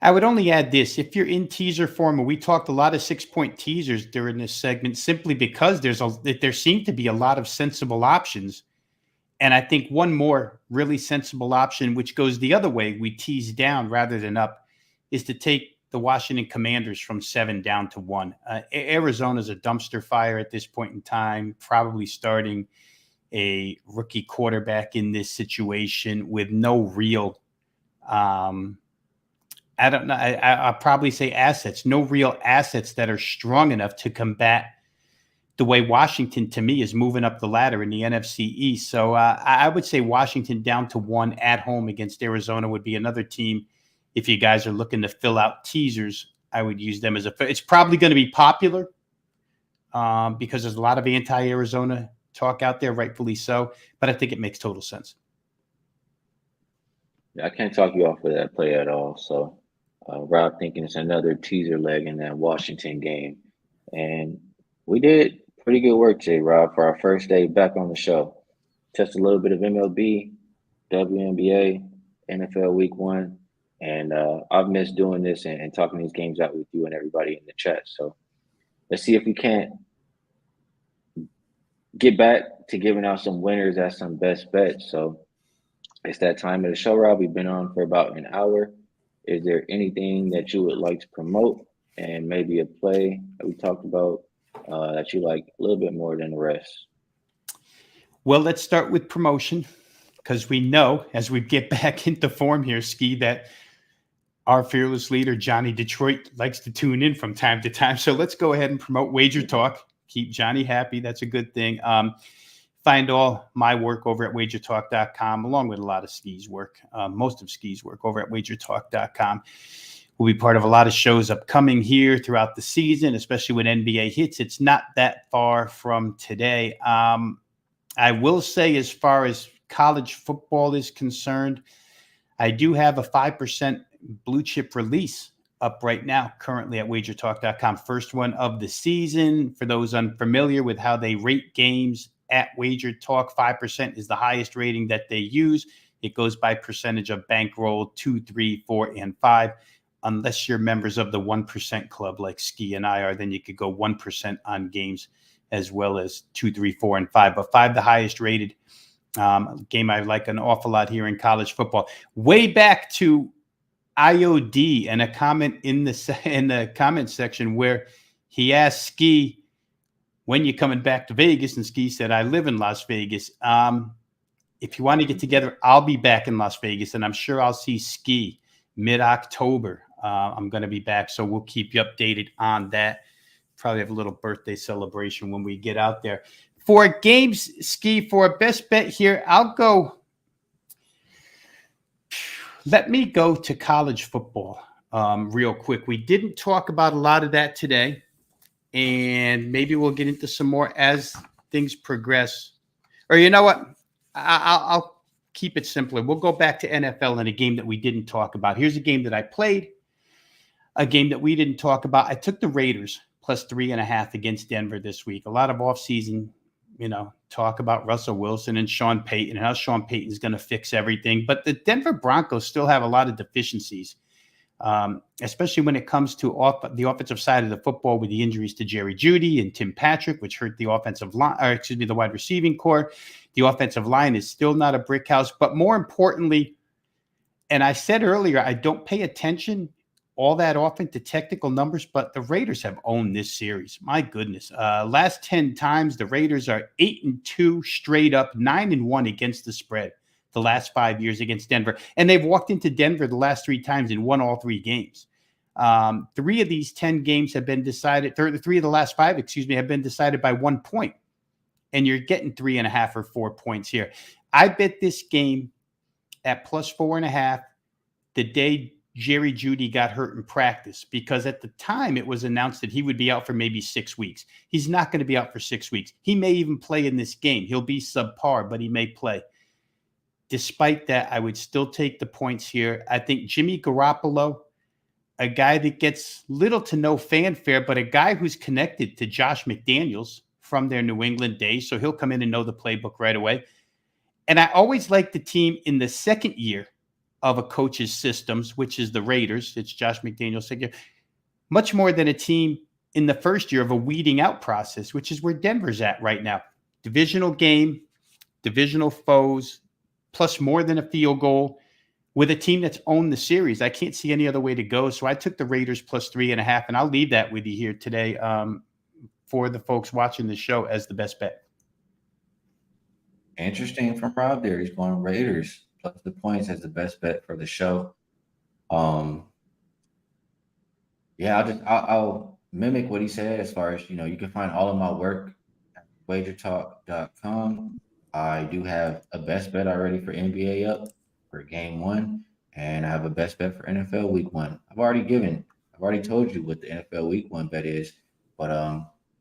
I would only add this: if you're in teaser form, and we talked a lot of 6-point teasers during this segment, simply because there seem to be a lot of sensible options, and I think one more really sensible option, which goes the other way, we tease down rather than up, is to take the Washington Commanders from 7 down to 1. Arizona's a dumpster fire at this point in time, probably starting a rookie quarterback in this situation with no real, I don't know, I'll probably say assets, no real assets that are strong enough to combat the way Washington, to me, is moving up the ladder in the NFC East. So I would say Washington down to 1 at home against Arizona would be another team, if you guys are looking to fill out teasers, I would use them as it's probably going to be popular because there's a lot of anti-Arizona talk out there, rightfully so. But I think it makes total sense. Yeah, I can't talk you off of that play at all. So, Rob thinking it's another teaser leg in that Washington game. And we did pretty good work today, Rob, for our first day back on the show. Just a little bit of MLB, WNBA, NFL Week 1. And I've missed doing this and talking these games out with you and everybody in the chat. So let's see if we can't get back to giving out some winners at some best bets. So it's that time of the show, Rob. We've been on for about an hour. Is there anything that you would like to promote and maybe a play that we talked about that you like a little bit more than the rest? Well, let's start with promotion because we know as we get back into form here, Skee, that our fearless leader, Johnny Detroit, likes to tune in from time to time. So let's go ahead and promote Wager Talk. Keep Johnny happy. That's a good thing. Find all my work over at wagertalk.com, along with a lot of Skee's work, most of Skee's work over at wagertalk.com. We'll be part of a lot of shows upcoming here throughout the season, especially when NBA hits. It's not that far from today. I will say, as far as college football is concerned, I do have a 5% blue chip release up right now, currently at wagertalk.com. First one of the season. For those unfamiliar with how they rate games at Wager Talk, 5% is the highest rating that they use. It goes by percentage of bankroll 2, 3, 4, and 5. Unless you're members of the 1% club like Skee and I are, then you could go 1% on games as well as 2, 3, 4, and 5. But 5, the highest rated game I like an awful lot here in college football. Way back to IOD and a comment in the comment section where he asked Skee, when you coming back to Vegas? And Skee said, I live in Las Vegas. If you want to get together, I'll be back in Las Vegas, and I'm sure I'll see Skee mid-October. I'm going to be back, so we'll keep you updated on that. Probably have a little birthday celebration when we get out there. For games, Skee, for a best bet here, I'll go. Let me go to college football real quick. We didn't talk about a lot of that today, and maybe we'll get into some more as things progress. Or you know what? I'll keep it simpler. We'll go back to NFL and a game that we didn't talk about. Here's a game that I played, a game that we didn't talk about. I took the Raiders plus 3.5 against Denver this week. A lot of offseason, talk about Russell Wilson and Sean Payton and how Sean Payton is going to fix everything. But the Denver Broncos still have a lot of deficiencies, especially when it comes to the offensive side of the football with the injuries to Jerry Jeudy and Tim Patrick, which hurt the offensive line, the wide receiving core. The offensive line is still not a brick house. But more importantly, and I said earlier, I don't pay attention all that often to technical numbers, but the Raiders have owned this series. My goodness. Last 10 times, the Raiders are 8-2 straight up, 9-1 against the spread the last 5 years against Denver. And they've walked into Denver the last 3 times and won all 3 games. 3 of these 10 games have been decided, 3 of the last 5, have been decided by 1 point. And you're getting 3.5 or 4 points here. I bet this game at plus 4.5 the day Jerry Jeudy got hurt in practice, because at the time it was announced that he would be out for maybe 6 weeks. He's not going to be out for 6 weeks. He may even play in this game. He'll be subpar, but he may play. Despite that, I would still take the points here. I think Jimmy Garoppolo, a guy that gets little to no fanfare, but a guy who's connected to Josh McDaniels from their New England days, so he'll come in and know the playbook right away. And I always like the team in the second year of a coach's systems, which is the Raiders. It's Josh McDaniels' second year, much more than a team in the first year of a weeding out process, which is where Denver's at right now. Divisional game, divisional foes, plus more than a field goal with a team that's owned the series. I can't see any other way to go. So I took the Raiders plus 3.5, and I'll leave that with you here today for the folks watching the show as the best bet. Interesting from Rob there. He's going Raiders plus the points as the best bet for the show. I'll mimic what he said as far as, you can find all of my work at wagertalk.com. I do have a best bet already for NBA up for game 1, and I have a best bet for NFL week 1. I've already given I've already told you what the NFL Week 1 bet is, but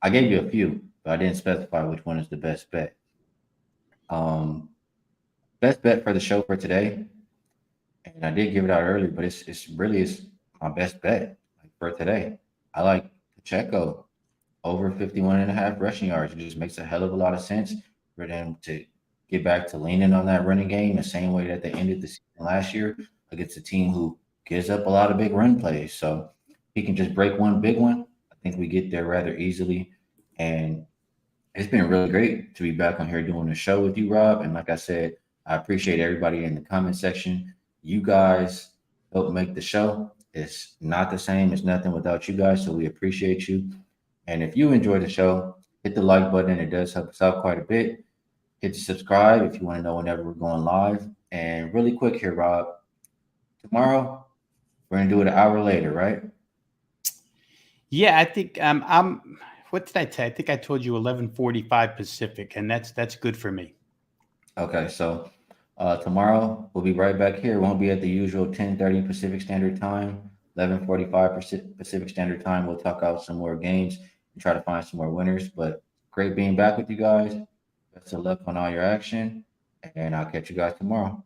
I gave you a few, but I didn't specify which one is the best bet. Um, Best bet for the show for today, and I did give it out earlier, but it's really is my best bet for today. I like Pacheco over 51 and a half rushing yards. It just makes a hell of a lot of sense for them to get back to leaning on that running game the same way that they ended the season last year against a team who gives up a lot of big run plays. So he can just break one big one. I think we get there rather easily. And it's been really great to be back on here doing the show with you, Rob. And like I said, I appreciate everybody in the comment section. You guys help make the show. It's not the same. It's nothing without you guys. So we appreciate you. And if you enjoy the show, hit the like button. It does help us out quite a bit. Hit the subscribe if you want to know whenever we're going live. And really quick here, Rob. Tomorrow, we're going to do it an hour later, right? Yeah, I think I'm. What did I tell? I think I told you 11:45 Pacific, and that's good for me. Okay, so tomorrow we'll be right back here. Won't be at the usual 10:30 Pacific Standard Time, 11:45 Pacific Standard Time. We'll talk out some more games and try to find some more winners. But great being back with you guys. Best of luck on all your action, and I'll catch you guys tomorrow.